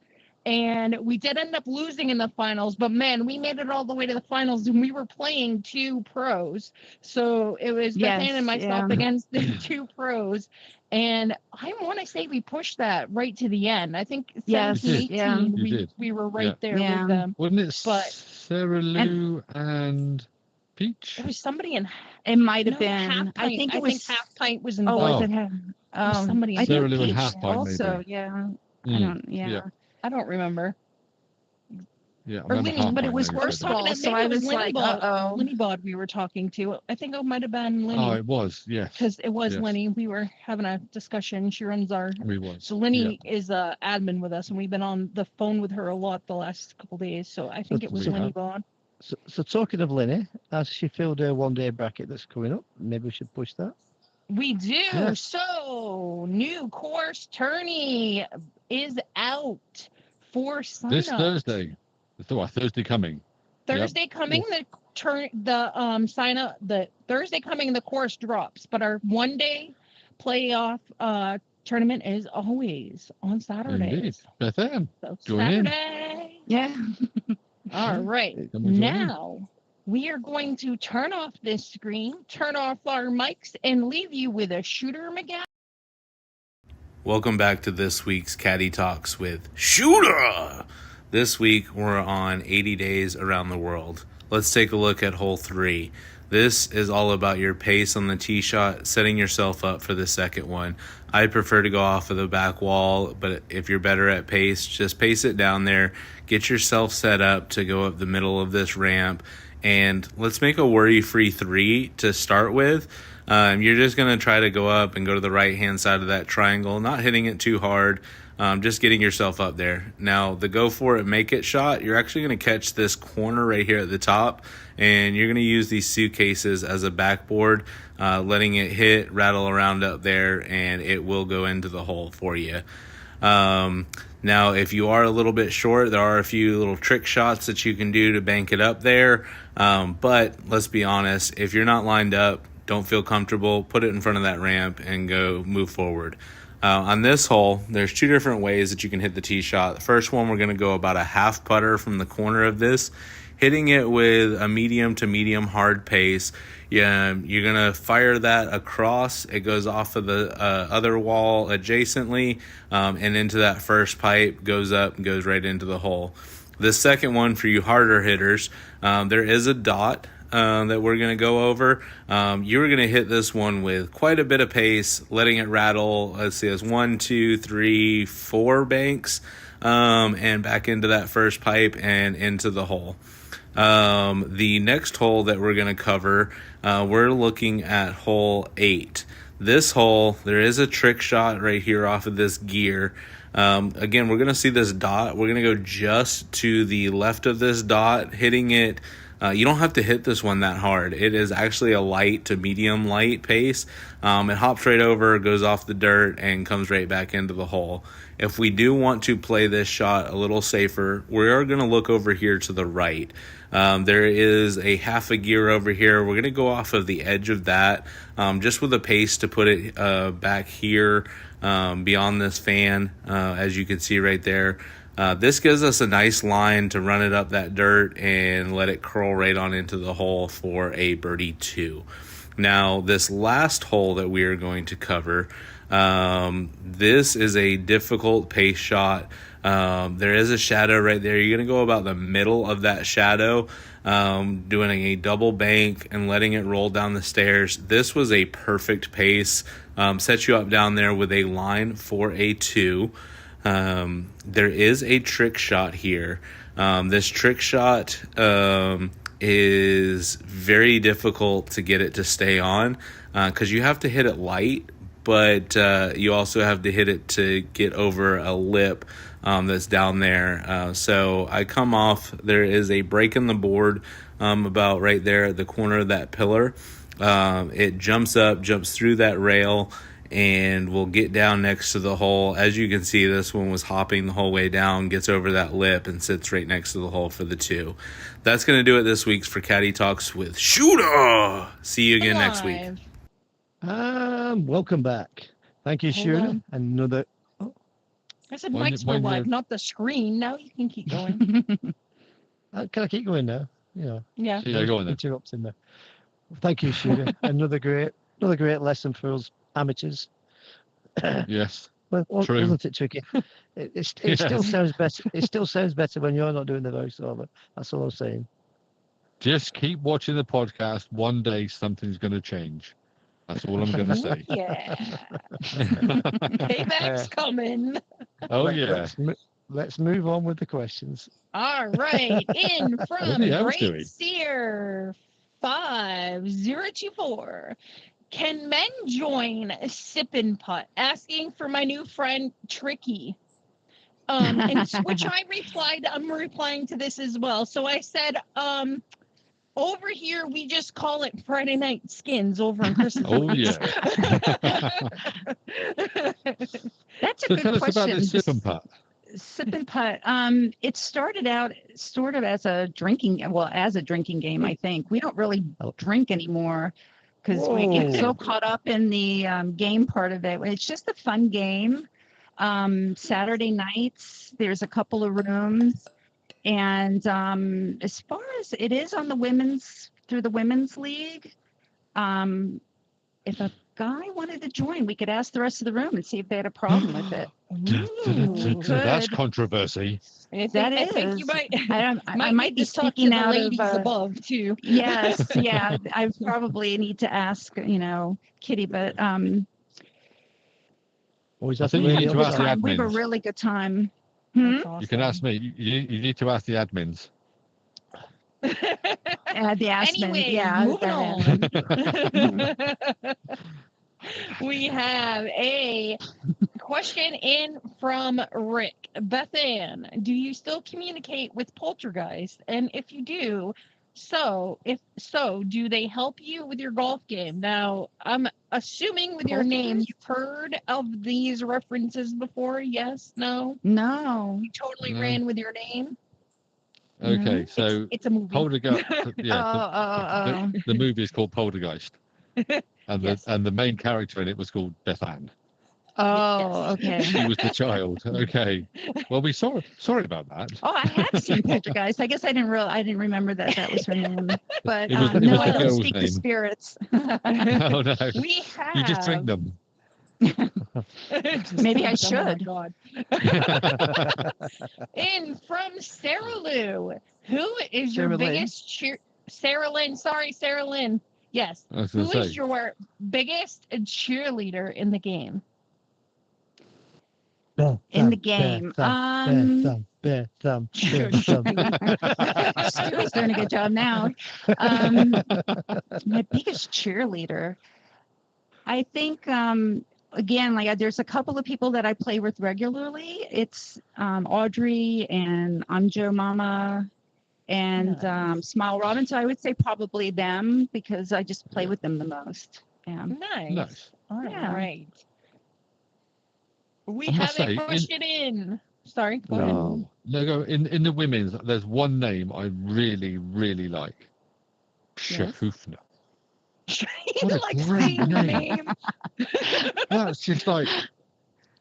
and we did end up losing in the finals, but man, we made it all the way to the finals, and we were playing two pros. So it was Yes, BETHANN and myself yeah. against the two pros. And I want to say we pushed that right to the end. I think Yes, 17, yeah. 18, You did. we were right Yeah. there Yeah. with them. Wasn't it But- Sarah Lou and Peach? There was somebody in It might have no, been. half I pint. think it was. half pint was Oh, involved. was it? somebody I in Sarah think Lou and Peach Half Pint, also. maybe. Yeah. I Mm, don't. Yeah. yeah. I don't remember. Yeah, I Or remember Linny, half but it pint was now you worse said Talking ball, about- so maybe I it was Linny like, Bod- uh-oh. Linny Bod we were talking to. I think it might have been that. Linny. Oh, it was, yes. Because it was yes. Lenny. We were having a discussion. She runs our. We was. So Lenny is admin with us, and we've been on the phone with her a lot the last couple days. So I think it was we Lenny have. Bod. So talking of Linny, has she filled her one-day bracket that's coming up? Maybe we should push that. We do. Yeah. So new course tourney is out for sign This up. Thursday. Thursday coming. Thursday coming, sign up. The Thursday coming, the course drops, but our 1 day playoff tournament is always on Indeed. Saturdays. BETHANN. So Join in. Saturday. Yeah. All right. Come and join in. Now we are going to turn off this screen, turn off our mics, and leave you with a shooter McGavin. Welcome back to this week's Caddy Talks with Shooter. This week we're on 80 days around the world. Let's take a look at hole 3. This is all about your pace on the tee shot, setting yourself up for the second one. I prefer to go off of the back wall, but if you're better at pace, just pace it down there. Get yourself set up to go up the middle of this ramp, and let's make a worry-free 3 to start with. You're just going to try to go up and go to the right-hand side of that triangle, not hitting it too hard, just getting yourself up there. Now, the go for it, make it shot, you're actually going to catch this corner right here at the top, and you're going to use these suitcases as a backboard, letting it hit, rattle around up there, and it will go into the hole for you. Now, if you are a little bit short, there are a few little trick shots that you can do to bank it up there. But let's be honest, if you're not lined up, don't feel comfortable, put it in front of that ramp and go move forward. On this hole, there's 2 different ways that you can hit the tee shot. The first one, we're going to go about a half putter from the corner of this, hitting it with a medium to medium hard pace. You're going to fire that across. It goes off of the other wall adjacently and into that first pipe, goes up and goes right into the hole. The second one, for you harder hitters, there is a dot that we're going to go over. You're going to hit this one with quite a bit of pace, letting it rattle. Let's see, it's 1, 2, 3, 4 banks, and back into that first pipe and into the hole. The next hole that we're going to cover, we're looking at hole 8. This hole, there is a trick shot right here off of this gear. Again, we're going to see this dot. We're going to go just to the left of this dot, hitting it You don't have to hit this one that hard. It is actually a light to medium light pace. It hops right over, goes off the dirt, and comes right back into the hole. If we do want to play this shot a little safer, we are going to look over here to the right. There is a half a gear over here. We're going to go off of the edge of that, just with a pace to put it back here beyond this fan, as you can see right there. This gives us a nice line to run it up that dirt and let it curl right on into the hole for a birdie 2. Now, this last hole that we are going to cover, this is a difficult pace shot. There is a shadow right there. You're going to go about the middle of that shadow, doing a double bank and letting it roll down the stairs. This was a perfect pace. Set you up down there with a line for a 2. There is a trick shot here. This trick shot is very difficult to get it to stay on because you have to hit it light, but you also have to hit it to get over a lip that's down there. So I come off. There is a break in the board about right there at the corner of that pillar. It jumps up, jumps through that rail, and we'll get down next to the hole. As you can see, this one was hopping the whole way down, gets over that lip, and sits right next to the hole for the 2. That's going to do it this week's for Caddy Talks with Shooter. See you again next week. Welcome back. Thank you, Hold Shooter. on. Another. I said When- mics were when live, you- not the screen. Now you can keep going. Can I keep going now? Yeah. Yeah, go on then. Interrupting there. Thank you, Shooter. another great lesson for us amateurs. Yes. Well, True. wasn't it tricky? It still Yes. sounds better. It still sounds better when you're not doing the voiceover. That's all I'm saying. Just keep watching the podcast. One day something's going to change. That's all I'm going to say. Yeah. Payback's coming. Oh, Let- yeah. Let's move on with the questions. All right. In from the hell's Great doing? Seer 5024. Can men join Sip and Putt? Asking for my new friend Tricky. And which I replied, I'm replying to this as well. So I said, over here we just call it Friday Night Skins over in Christmas. Oh, yeah. That's a So good tell us about question. this sip and putt. Sip and putt. It started out sort of as a drinking game, I think. We don't really drink anymore because we get so caught up in the game part of it. It's just a fun game. Saturday nights, there's a couple of rooms. And as far as it is on through the women's league, if a guy wanted to join, we could ask the rest of the room and see if they had a problem with it. That's Good. controversy. I think, That I think you is. might, I might be just talk to speaking the out ladies of above too. yes, yeah. I probably need to ask, Kitty, but Always I have think to you really need to ask the understand. we have a admins. really good time. Hmm? That's You can awesome. ask me. You need to ask the admins. The Aspen, Anyway, yeah. moving that- on. We have a question in from Rick. BETHANN, do you still communicate with poltergeist? And if you do, do they help you with your golf game? Now, I'm assuming with your name, you've heard of these references before. Yes? No? No. You totally No. ran with your name? Okay, so It's a movie. Poltergeist. Yeah, Oh. the movie is called Poltergeist, and Yes. the main character in it was called BETHANN. Oh, okay. She was the child. Okay. Well, we sorry about that. Oh, I have seen Poltergeist. I guess I didn't remember that was her name. But It was- it no, was I the don't girl's speak to name. spirits. Oh no. We have. You just drink them. Maybe I Oh my should. God. In from Sarah Lou, who is your Sarah Lynn. biggest Sarah Lynn? Sorry, Sarah Lynn. Yes. I was Who going to is say. your biggest cheerleader in the game? In the game. Stewie's doing a good job now. My biggest cheerleader. I think again, like there's a couple of people that I play with regularly. It's Audrey and I'm Joe Mama and Nice. Smile Robin. So I would say probably them because I just play with them the most. Yeah. Nice. Nice. All Yeah. right. We I have must a say, question in. Sorry, go ahead. No. No, go in the women's. There's one name I really, really like. Yes. Shahufna. He What a likes great saying her name. name. That's just like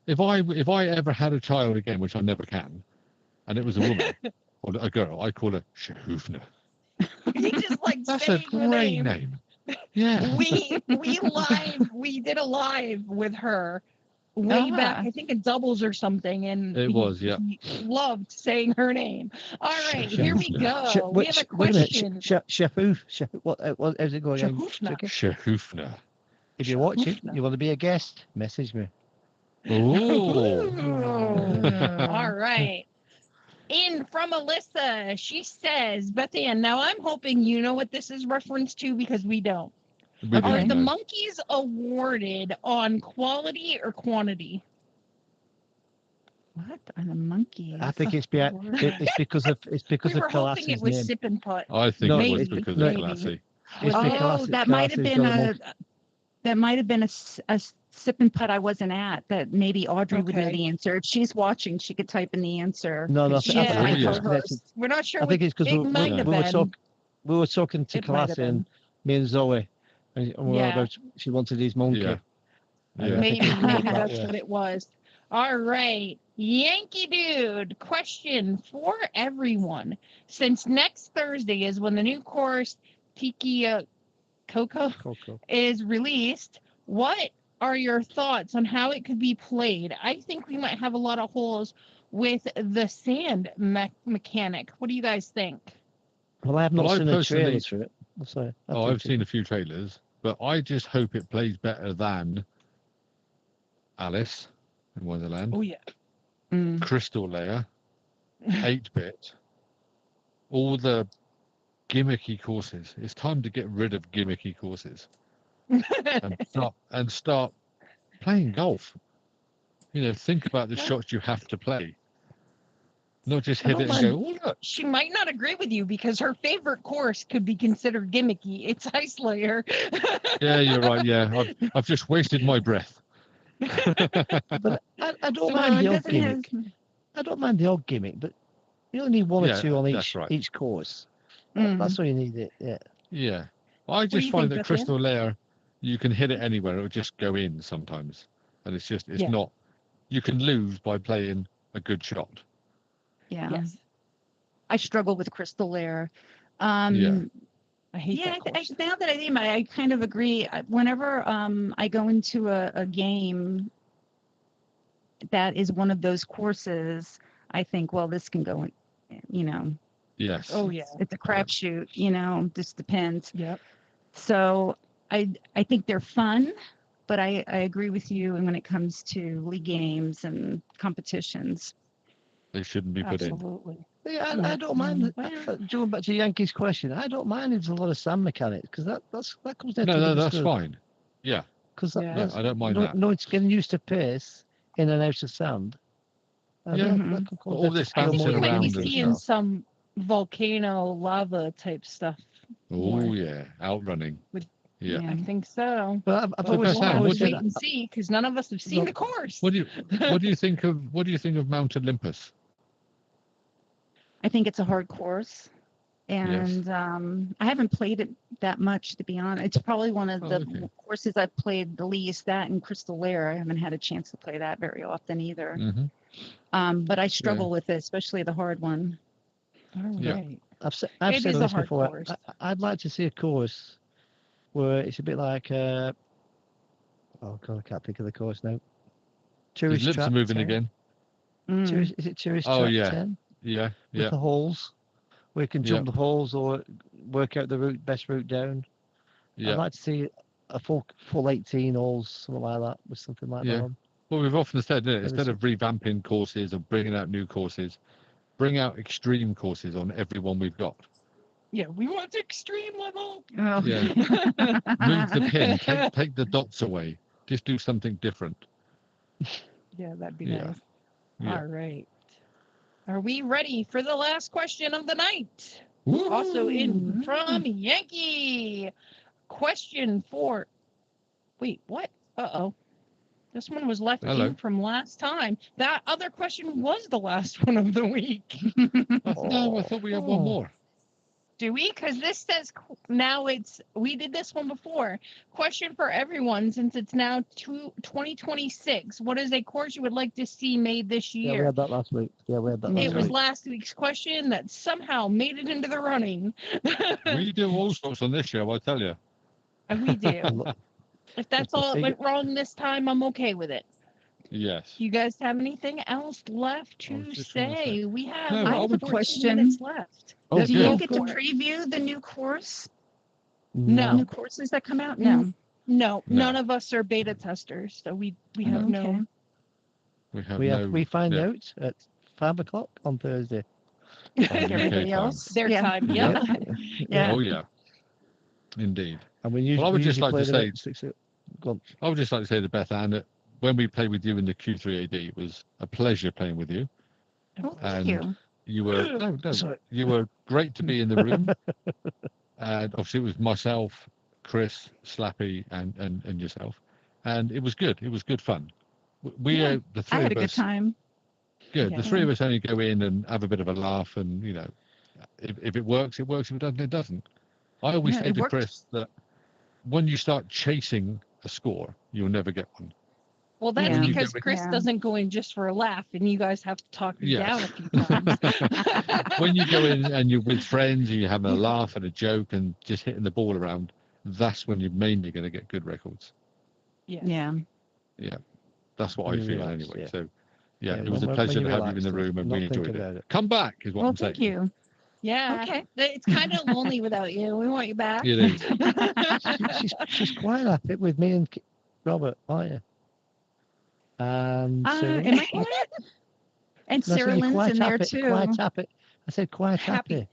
if I ever had a child again, which I never can, and it was a woman or a girl, I call her Shahufna. He just likes That's a saying the great name. name. Yeah. We did a live with her way back, I think in doubles or something, and It was, yeah. he loved saying her name. All right, here we Shahufna. go. We have a Wait a minute. question. Shafoof. What? How's it going? Shahufna. Tricky? Shahufna. If you're watching, Shahufna. you want to be a guest, message me. Oh. All right. In from Alyssa, she says, BETHANN, now I'm hoping you know what this is reference to because we don't. We Are don't the know. monkeys awarded on quality or quantity? What are the monkeys? I think it's because of We were hoping Class's it was name. Sip and Putt. I think No, it was it's- because no, of Classy. It's Oh, because that might have Class's been got a a monkey. that might have been a sip and putt I wasn't at. That maybe Audrey would know Okay. the answer. If she's watching, she could type in the answer. No, 'cause I she's think- my I think it's- co-host. We're not sure. I think it's because it might have been. we were talking to It might have Classy and me and Zoe, and we were Yeah. about she wanted his monkey. Yeah. And Yeah. I think Maybe it's called that, that's yeah. what it was. All right. Yankee Dude, question for everyone. Since next Thursday is when the new course, Tiki Coco, Coco. is released, what are your thoughts on how it could be played? I think we might have a lot of holes with the sand mechanic. What do you guys think? Well, I have not Well, I seen the personally- trailers for it. So I've seen a few trailers, but I just hope it plays better than Alice in Wonderland, Oh, yeah. Mm. Crystal Layer, 8-bit, all the gimmicky courses. It's time to get rid of gimmicky courses and start playing golf. You know, think about the shots you have to play. Not just hit don't it and go, oh, look. She might not agree with you because her favorite course could be considered gimmicky. It's Ice Layer. Yeah, you're right. Yeah, I've just wasted my breath. But I don't So mind the odd doesn't his- gimmick. I don't mind the odd gimmick, but you only need one Yeah, or two on that's right. each course. Mhm. That's all you need. It. Yeah. Yeah. I do just you find think, that Bethany? Crystal Layer, you can hit it anywhere. It'll just go in sometimes. And it's Yeah. not, you can lose by playing a good shot. Yeah. Yes. I struggle with Crystal Layer. Yeah. I hate Yeah, that course. now that I think about it, I kind of agree. Whenever I go into a game that is one of those courses, I think, well, this can go, you know, Yes. Oh, yeah. it's a crapshoot, you know, just depends. Yep. So I think they're fun, but I agree with you. And when it comes to league games and competitions, They shouldn't be put in. Absolutely. Yeah, I don't mind. Going back to Yankees' question, I don't mind if there's a lot of sand mechanics because that comes down to No, the that's good. fine. Yeah. Because Yeah. Yeah, I don't mind that. No, it's getting used to pace in and out of sand. Yeah. That can cause All them to this feel I think bouncing we more might be around confident. and seeing stuff. some volcano lava type stuff. Oh, yeah. Outrunning. With- Yeah. I think so. But I've So always, Bethany, I've We'll always have to said wait and see because none of us have seen No. the course. What do you think of Mount Olympus? I think it's a hard course. And I haven't played it that much, to be honest. It's probably one of Oh, the okay. courses I've played the least. That and Crystal Layer, I haven't had a chance to play that very often either. Mm-hmm. But I struggle with it, especially the hard one. All Yeah. right. I've It said is a this hard before. course. I'd like to see a course where it's a bit like oh god, I can't think of the course now. His Tourist lips are Trap moving 10. again. Tourist, is it Tourist Oh, Trap yeah. 10 Yeah. with Yeah. the holes where you can jump the holes or work out the best route down? Yeah. I'd like to see a full 18 holes, something like that, with something like Yeah. that on. Well, we've often said, isn't it, Let me instead see. of revamping courses or bringing out new courses, bring out extreme courses on every one we've got. Yeah, we want extreme level. Oh. Yeah. Move the pin, take the dots away. Just do something different. Yeah, that'd be Yeah. nice. Yeah. All right. Are we ready for the last question of the night? Also in Woo. from Yankee. Question for. Wait, what? Uh-oh. This one was left Hello. in from last time. That other question was the last one of the week. No, I thought we had one more. Do we? Because this says now we did this one before. Question for everyone, since it's now 2026. What is a course you would like to see made this Yeah, we year? had that last week. Yeah, we had that last It was week. last week's question that somehow made it into the running. We do all sorts on this show, I tell you. And we do. If that's all it Big- went wrong this time, I'm okay with it. Yes. You guys have anything else left I was to just trying to say? We have No, I have a 14 question. minutes left. Oh, Do you good. get to preview the new course? No. New courses that come out? No. No, No. none of us are beta testers, so we have Okay. no. We have we find yeah. out at 5 o'clock on Thursday. Like UK everybody time. else. Their Yeah. time. Yep. Yeah. Oh, yeah. Indeed. And we Well, I would we just usually like to play say- them at 6 Go on. I would just like to say to BETHANN that when we played with you in the Q3AD, it was a pleasure playing with you. Oh, And thank you. You were no, Sorry. you were great to be in the room. And obviously it was myself, Chris, Slappy, and yourself, and it was good. It was good fun. We Yeah, the I three had a of good us. time. Good. Yeah. The three of us only go in and have a bit of a laugh, and if it works, it works. If it doesn't, it doesn't. I always Yeah, say it to worked. Chris that when you start chasing a score, you'll never get one. Well, that's Yeah. because Yeah. Chris doesn't go in just for a laugh, and you guys have to talk him Yes. down a few times. When you go in and you're with friends, and you're having a laugh and a joke and just hitting the ball around, that's when you're mainly going to get good records. Yeah. Yeah. That's what When I you feel relax, anyway. yeah. So, Yeah, it was a when pleasure you to have you in relax the and room, and not we think enjoyed about it. it. Come back is what Well, I'm saying. thank you. Yeah. Okay. It's kind of lonely without you. We want you back. It is. She's quite happy with me and Robert, aren't you? And Cyril. Am I quiet? And No, I said you're Cyrilyn's quite in there happy, too. Quite happy. I said quite Happy. happy.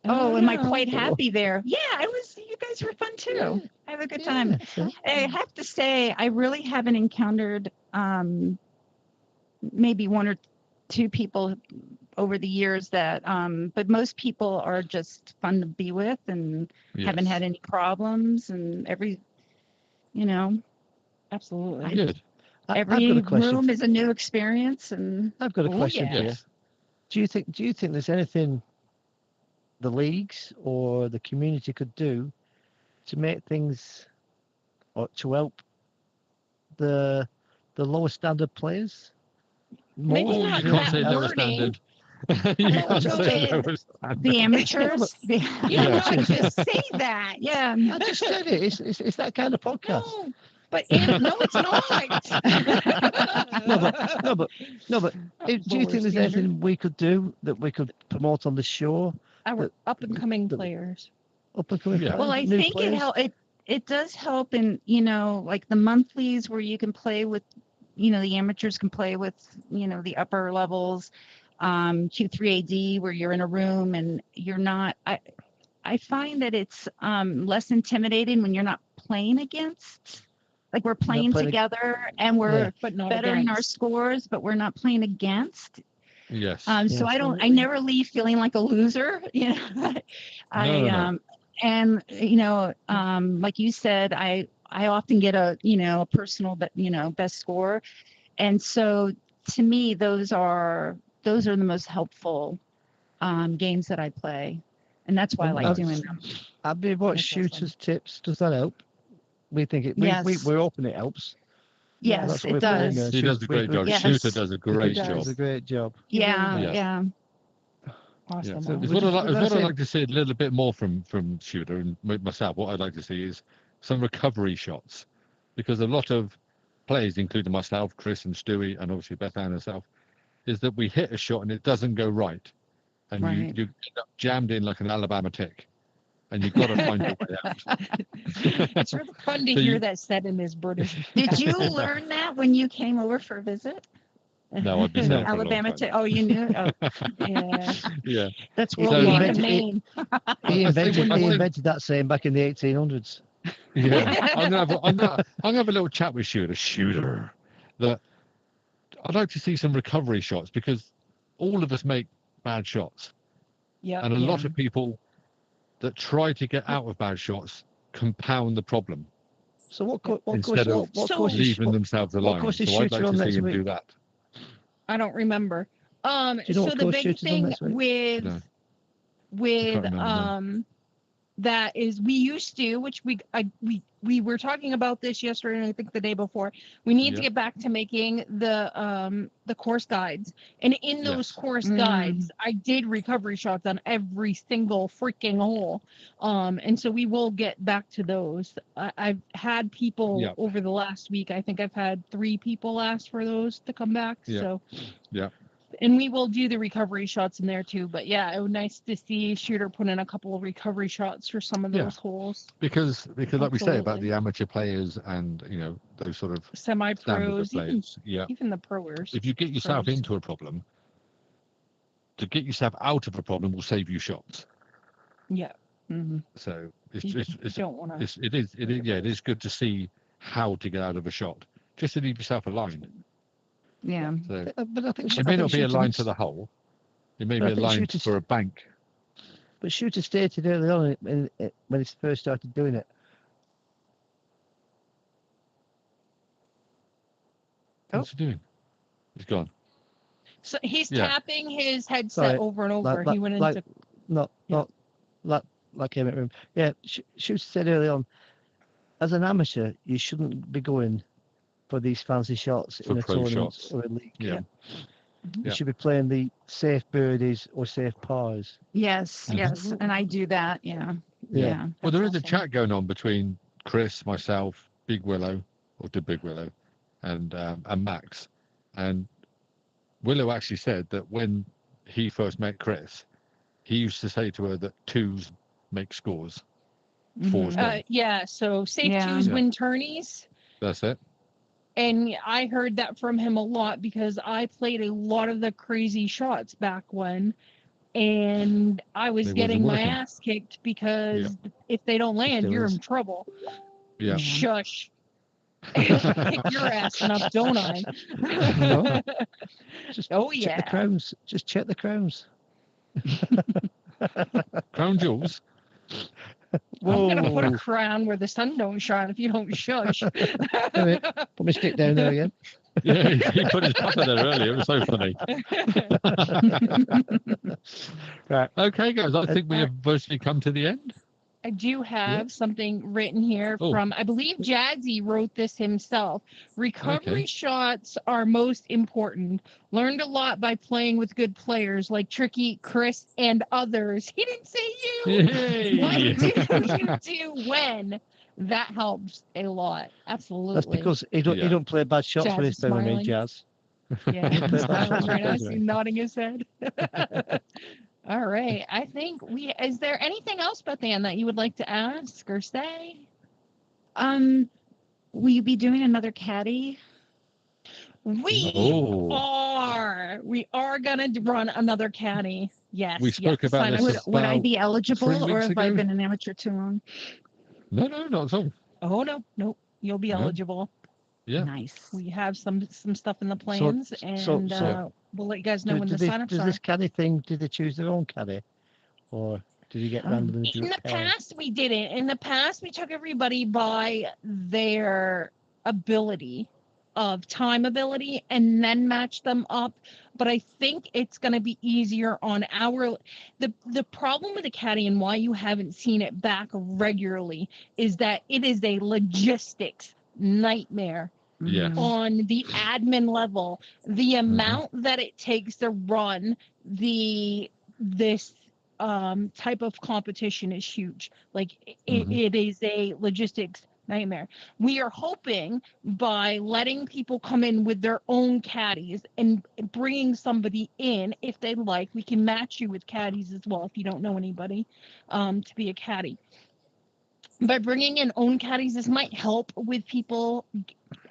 Oh, am I Oh. quite happy there? Yeah, I was. You guys were fun too. I have a good time. Yeah, I have to say, I really haven't encountered maybe one or two people over the years that, but most people are just fun to be with and haven't Yes. had any problems. And Absolutely. Good. I've got every a question. room is a new experience. And I've got a Oh, question yeah. for you. Yes. Do you think there's anything the leagues or the community could do to make things or to help the lower standard players more? Maybe Oh, not you that can't say lower wording. standard. You No, can't go say ahead. lower standard. the amateurs. You Yeah. don't just say that. Yeah. I just said it. It's that kind of podcast. No, but no, it's not. No, but do you Lower think there's standard. anything we could do that we could promote on the show? Our up and coming the- players. Up and coming Yeah. players, Well, I new think players? it does help in, like the monthlies where you can play with, the amateurs can play with, the upper levels, Q3AD where you're in a room and you're not, I find that it's less intimidating when you're not playing against, like we're playing playing ag- together and we're But not bettering our against. scores, but we're not playing against. Yes. So Yes. I never leave feeling like a loser, No. And like you said, I often get a personal, best score. And so to me, those are the most helpful games that I play. And that's why I like doing them. I mean, what That's shooters tips does that help? We think it. Yes. We're hoping it helps. Yes, That's what it we're playing, does. uh, He does a great job. Yes. Shooter does a great does. job. Does a great job. Yeah, Yes. yeah. Awesome. So It's we what, just- I, we're it's what saying- I'd like to see a little bit more from Shooter and myself. What I'd like to see is some recovery shots, because a lot of players, including myself, Chris and Stewie, and obviously BETHANN herself, is that we hit a shot and it doesn't go right, and Right. you end up jammed in like an Alabama tick, and you've got to find your way out. It's really fun to So hear you- that said in this British. Did you learn that when you came over for a visit? No, I've been there for a long Alabama. time. Oh, you knew? Oh, Yeah. Yeah. that's He So- worldwide. invented- Maine. He invented, I think- that saying back in the 1800s. Yeah, I'm gonna have a little chat with Shooter. That I'd like to see some recovery shots, because all of us make bad shots, Yeah. and a lot of people that try to get out of bad shots compound the problem So what course? instead of leaving themselves alone. course is So I'd like Shooter on to see next him week? do that. I don't remember. Do you know So what the course big Shooter's on thing next week? with No. with remember now. that is we used to, which we were talking about this yesterday and I think the day before. We need to Yeah. get back to making the course guides. And in those Yes. course Mm. guides, I did recovery shots on every single freaking hole. And so we will get back to those. I've had people Yeah. over the last week. I think I've had 3 people ask for those to come back. Yeah. So Yeah. and we will do the recovery shots in there too. But yeah, it was nice to see Shooter put in a couple of recovery shots for some of Yeah. those holes. Because like we say about Absolutely. the amateur players and those sort of standard of Semi-pros, players. Yeah. even the proers. If you get yourself pros. into a problem, to get yourself out of a problem will save you shots. Yeah. Mm-hmm. So You don't want to. it is good to see how to get out of a shot, just to leave yourself aligned. Yeah. So But I think it may not be Shooter aligned needs- to the hole. It may But I be think aligned Shooter's- for a bank. But Shooter stated early on when he first started doing it. What's he doing? He's gone. So he's Yeah. tapping his headset Sorry, over and over. He went into. Not like him at room. Yeah, Shooter said early on, as an amateur, you shouldn't be going for these fancy shots For in a pro tournament shots. or a league. Yeah. You Yeah. should be playing the safe birdies or safe pars. Yes. Yes. And I do that. Yeah. Yeah. Yeah. Well, there is that's a awesome. chat going on between Chris, myself, Big Willow, and Max. And Willow actually said that when he first met Chris, he used to say to her that 2s make scores. 4s don't. Yeah. So safe Yeah. 2s Yeah. win tourneys. That's it. And I heard that from him a lot because I played a lot of the crazy shots back when, and I was They getting wasn't my working. ass kicked because if they don't land, Still you're is. in trouble. Yeah. Shush. Kick your ass enough, don't I? No. Just Oh check yeah. the crowns. Just check the crowns. Crown jewels. I'm gonna put a Whoa. crown where the sun don't shine if you don't shush. Wait, put my stick down there again. Yeah, he put his putter there earlier. It was so funny. Right. Okay, guys, I think we have virtually come to the end. I do have something written here Oh. from, I believe Jazzy wrote this himself. Recovery Okay. shots are most important. Learned a lot by playing with good players like Tricky, Chris, and others. He didn't say you. What Yay! do you do when? That helps a lot. Absolutely. That's because he don't play bad shots Jazz when he's is playing with me, smiling. Jazz. Yeah, Play he's bad smiling shots right now. I when he's see playing him nodding his head. All right. I think is there anything else, BETHANN, that you would like to ask or say? Will you be doing another caddy? We are gonna run another caddy. Yes. We spoke about sign this up. Would I about be 3 eligible, or weeks have I ago? been an amateur too long? No, not at all. Oh no, nope. You'll be No. eligible. Yeah. Nice. We have some stuff in the plans, and we'll let you guys know when the signups Does are. this caddy thing, did they choose their own caddy? Or did you get randomly In the pair? past, we didn't. In the past, we took everybody by their ability of time ability and then match them up. But I think it's going to be easier on the problem with the caddy and why you haven't seen it back regularly is that it is a logistics nightmare Yes. Mhm. on the admin level. The amount that it takes to run this type of competition is huge. Like it is a logistics nightmare. We are hoping by letting people come in with their own caddies and bringing somebody in, if they like, we can match you with caddies as well if you don't know anybody to be a caddy. By bringing in own caddies, this might help with people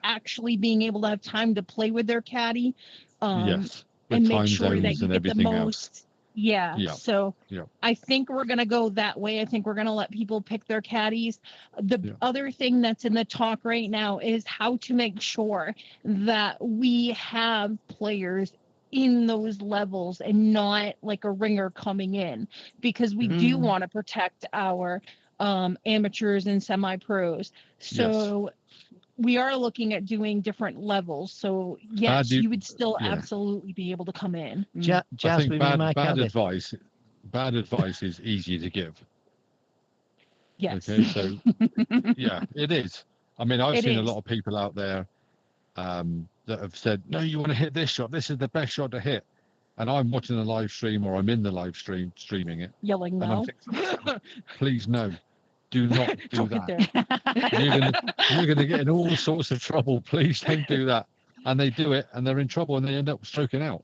actually being able to have time to play with their caddy. Yes. With And time make sure that zones you and get the everything else. most. Yeah. Yeah. So Yeah. I think we're going to go that way. I think we're going to let people pick their caddies. The other thing that's in the talk right now is how to make sure that we have players in those levels and not like a ringer coming in, because we do want to protect our amateurs and semi-pros. So we are looking at doing different levels. So yes, you would still absolutely be able to come in. Jazz I think would be my bad caddy. advice is easy to give. Yes. Okay, so yeah, it is. I mean, I've seen a is. lot of people out there that have said, no, you want to hit this shot. This is the best shot to hit. And I'm watching a live stream, or I'm in the live stream streaming it. Yelling And no. I'm thinking, please no, do not do Don't get that. there. You're gonna get in all sorts of trouble. Please don't do that. And they do it, and they're in trouble, and they end up stroking out.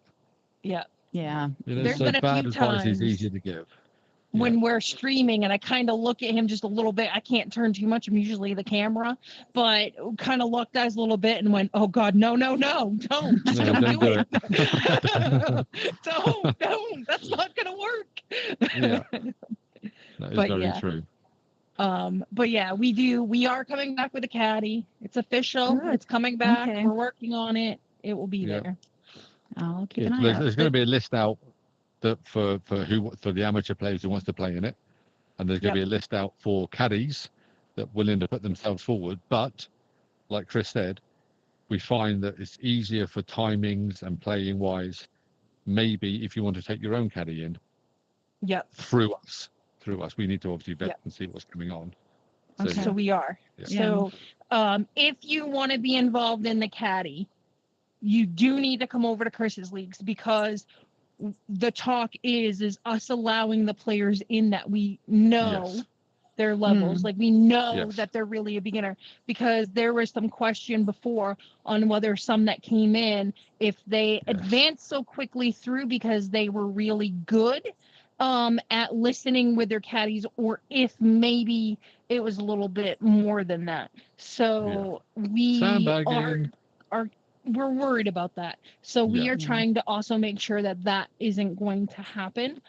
Yeah. Yeah. You know, There's so been a bad few advice is times easy to give. when we're streaming and I kind of look at him just a little bit. I can't turn too much. I'm usually the camera, but kind of looked eyes a little bit and went, oh God, no, don't No, do it. it. don't, that's not going to work. Yeah, that is But very yeah. true. But yeah, we are coming back with a caddy. It's official. Good. It's coming back. Okay. We're working on it. It will be Yeah. there. I'll keep Yeah, an eye out. there's going to be a list out that for the amateur players who wants to play in it, and there's going to be a list out for caddies that willing to put themselves forward. But like Chris said, we find that it's easier for timings and playing wise. Maybe if you want to take your own caddy in, Yep. through us, we need to obviously vet and see what's going on. So, Okay. So we are. Yeah. So if you want to be involved in the caddy, you do need to come over to Chris's leagues, because the talk is us allowing the players in that we know their levels. Like we know that they're really a beginner, because there was some question before on whether some that came in, if they advanced so quickly through because they were really good at listening with their caddies, or if maybe it was a little bit more than that. So we sandbagging. we're worried about that. So we are Yeah. trying to also make sure that that isn't going to happen.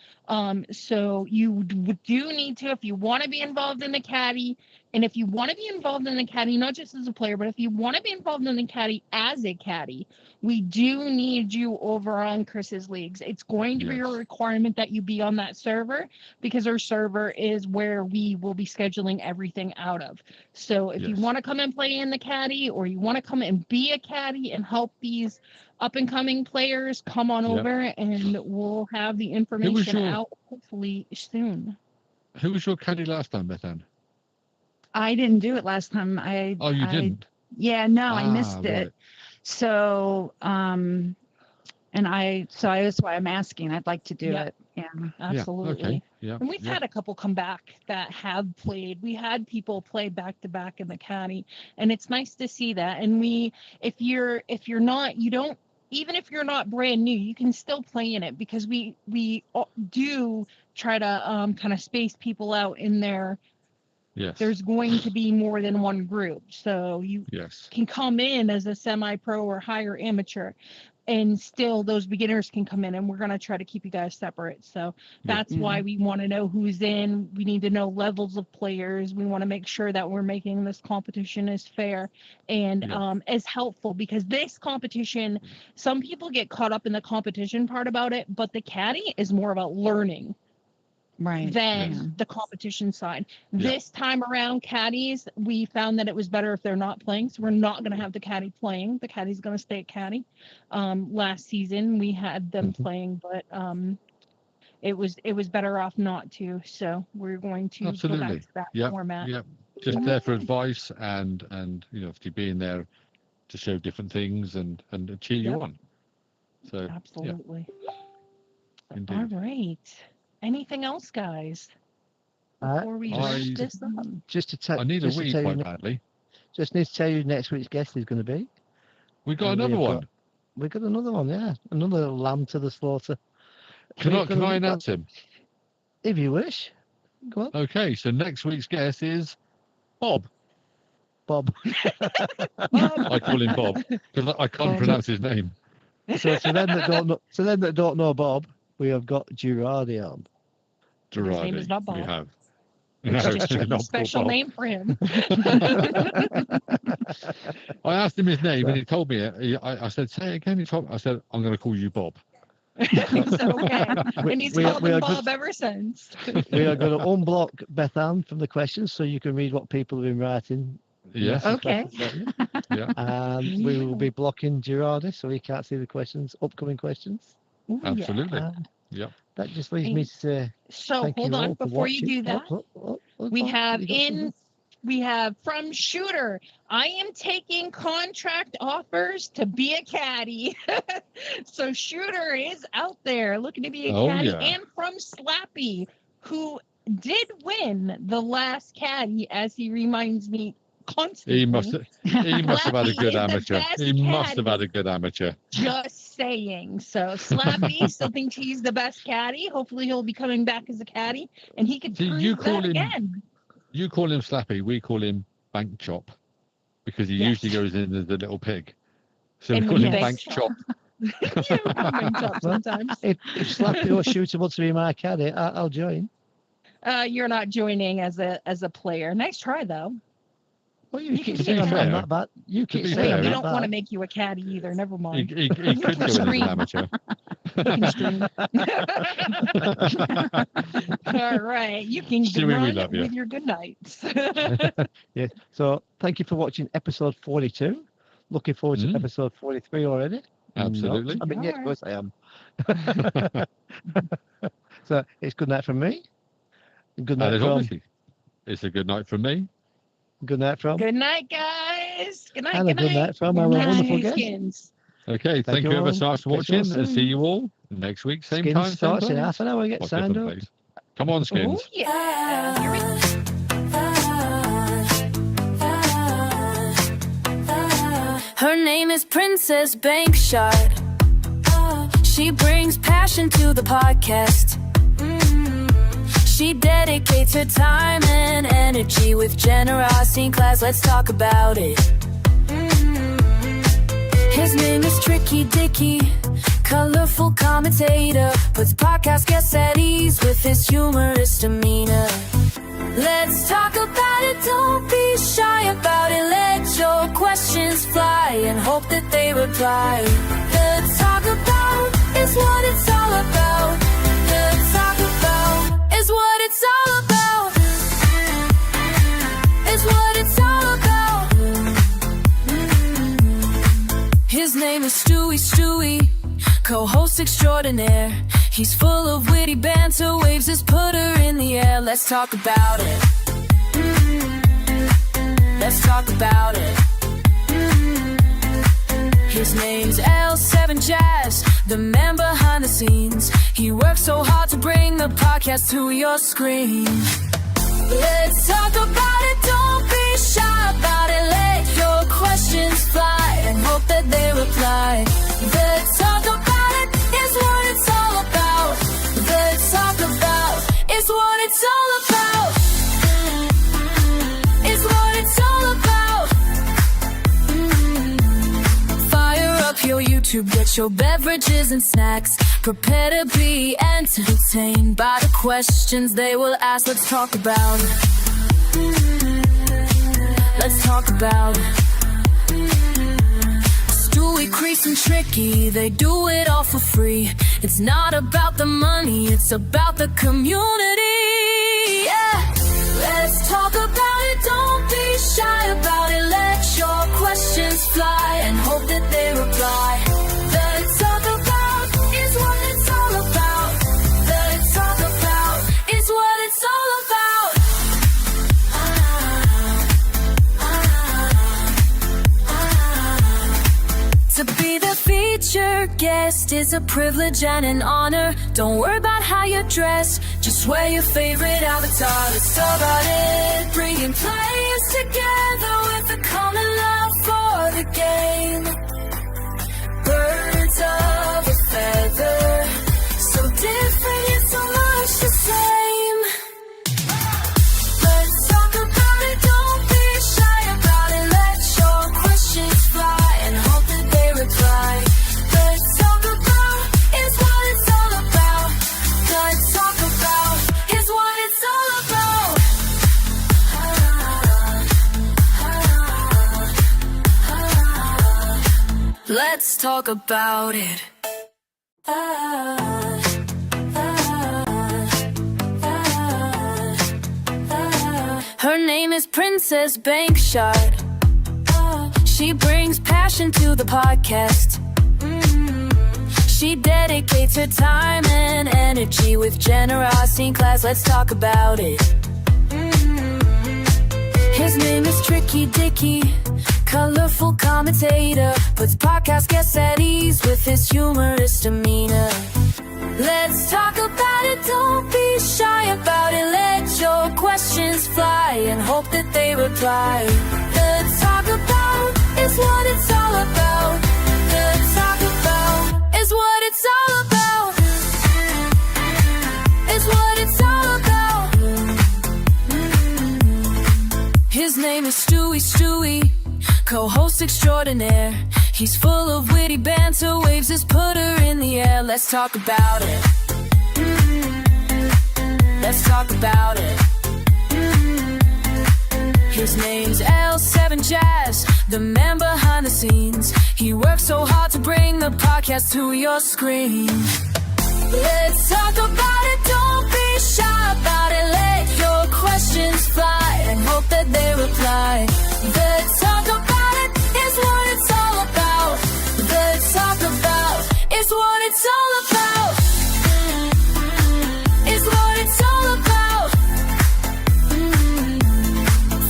So you do need to, if you want to be involved in the caddy, and if you want to be involved in the caddy, not just as a player, but if you want to be involved in the caddy as a caddy, we do need you over on Chris's leagues. It's going to be a requirement that you be on that server, because our server is where we will be scheduling everything out of. So if you want to come and play in the caddy, or you want to come and be a caddy and help these up and coming players, come on over and we'll have the information out hopefully soon. Who was your caddy last time, BETHANN? I didn't do it last time. You didn't? Yeah, no, I missed it. Right. So, that's why I'm asking. I'd like to do it. Yeah, absolutely. Yeah. And we've had a couple come back that have played. We had people play back to back in the caddy, and it's nice to see that. And if you're not, even if you're not brand new, you can still play in it, because we do try to kind of space people out in there. Yes. There's going to be more than one group, so you can come in as a semi-pro or higher amateur, and still those beginners can come in, and we're going to try to keep you guys separate. So that's why we want to know who's in. We need to know levels of players. We want to make sure that we're making this competition as fair and as helpful, because this competition, some people get caught up in the competition part about it, but the caddy is more about learning than the competition side. This time around, caddies, we found that it was better if they're not playing, so we're not going to have the caddy playing. The caddy's going to stay at caddy. Last season we had them playing, but it was better off not to, so we're going to go back to that format. Just there for advice and to being there to show different things and cheer you on. So absolutely. Indeed. All right. Anything else, guys? Before we wrap this up, Just to tell, I need a wee quite badly. Just need to tell you next week's guest is going to be. We got another one. We got another one, yeah. Another lamb to the slaughter. Can I announce him? If you wish. Go on. Okay, so next week's guest is Bob. I call him Bob because I can't pronounce his name. So to them that don't know Bob, we have got Girardi on. Girardi. His name is not Bob. We have. No, It's just a not special Bob. name for him. I asked him his name and he told me it. I said, say it again. He told me. I said, I'm going to call you Bob. It's okay. And he's we called are him good. Bob ever since. We are going to unblock BETHANN from the questions so you can read what people have been writing. Yes. Okay. Yeah. And we will be blocking Girardi so he can't see the questions, upcoming questions. Ooh, yeah. Absolutely. Yep. That just leaves me to say So thank hold you on all for before you watching. do that. We have from Shooter. I am taking contract offers to be a caddy. So Shooter is out there looking to be a caddy. Yeah. And from Slappy, who did win the last caddy, as he reminds me constantly. He must have had a good Slappy is the amateur. best He must have caddy. had a good amateur. Just saying. So Slappy still thinks he's the best caddy. Hopefully he'll be coming back as a caddy, and he can See, prove you call that him- again. You call him Slappy, we call him Bank Chop, because he Yes. usually goes in as the little pig. So And we when call him he Bank bangs Chop. Yeah, bank chop sometimes. if Slappy or Shooter wants to be my caddy, I'll join. You're not joining as a player. Nice try though. Well, you You keep can saying be I'm fair. not bad. You keep be saying fair, I'm We not don't bad. want to make you a caddy either. Never He, mind. he could go in as an Stream. amateur. You can stream. All right, you can Stewie, we run love you. with your good nights. Yes. So thank you for watching episode 42. Looking forward to Mm. episode 43 already. Absolutely. Not. I mean, yeah, of Alright. course I am. So it's good night from me. Good And night as from. obviously, it's a good night from me. Good night from. Good night, guys. Good night. And a good night from our Good night, wonderful guest. Skins. Okay, thank you you ever all. so much for Catch you all watching, and soon. see you all next week, same Skins time, same starts in place. half an hour. Get Well, signed different up. place. Come on, Skins. Oh yeah. Here we Her name is Princess Bankshot. She brings passion to the podcast. She dedicates her time and energy with generosity in class. Let's talk about it. His name is TrickyDicky, colorful commentator, puts podcast guests at ease with his humorous demeanor. Let's talk about it, don't be shy about it. Let your questions fly and hope that they reply. The talk about is what it's all about. The talk about is what it's all about. Is what it's all about. His name is Stewie, co-host extraordinaire. He's full of witty banter, waves his putter in the air. Let's talk about it. Let's talk about it. His name's L7Jazz, the man behind the scenes. He works so hard to bring the podcast to your screen. Let's talk about it, don't be shy about it. Let your questions fly and hope that they reply. The talk about it is what it's all about. The talk about is what it's all about. Is what it's all about. Fire up your YouTube, get your beverages and snacks. Prepare to be entertained by the questions they will ask. Let's talk about it. Let's talk about it. Stewie, Crease, and Tricky, they do it all for free. It's not about the money, it's about the community. Yeah. Let's talk about it, don't be shy about it. Let your questions fly and hope that they reply. The talk about is what it's all about. The talk about is what it's all about. To be the featured guest is a privilege and an honor. Don't worry about how you dress, just wear your favorite avatar. Let's talk about it, bringing players together with a common love for the game. Birds of a feather, so different yet so much the same. Let's talk about it, don't be shy about it. Let your questions fly and hope that they reply. Let's talk about is what it's all about. Let's talk about is what it's all about. talk about it. Her name is Princess Bankshot. She brings passion to the podcast. She dedicates her time and energy with generosity in class. Let's talk about it. His name is TrickyDicky, colorful commentator, puts podcast guests at ease with his humorous demeanor. Let's talk about it, don't be shy about it. Let your questions fly and hope that they reply. The talk about is what it's all about. The talk about is what it's all about. Is what it's all about. His name is Stewie, co-host extraordinaire. He's full of witty banter, waves his putter in the air. Let's talk about it. Let's talk about it. His name's L7Jazz, the man behind the scenes. He works so hard to bring the podcast to your screen. Let's talk about it, don't be shy about it. Let your questions fly and hope that they reply. The talk about it is what it's all about. The talk about is what it's all about. Is what it's all about.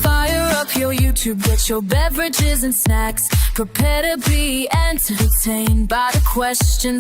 Fire up your YouTube, get your beverages and snacks. Prepare to be entertained by the questions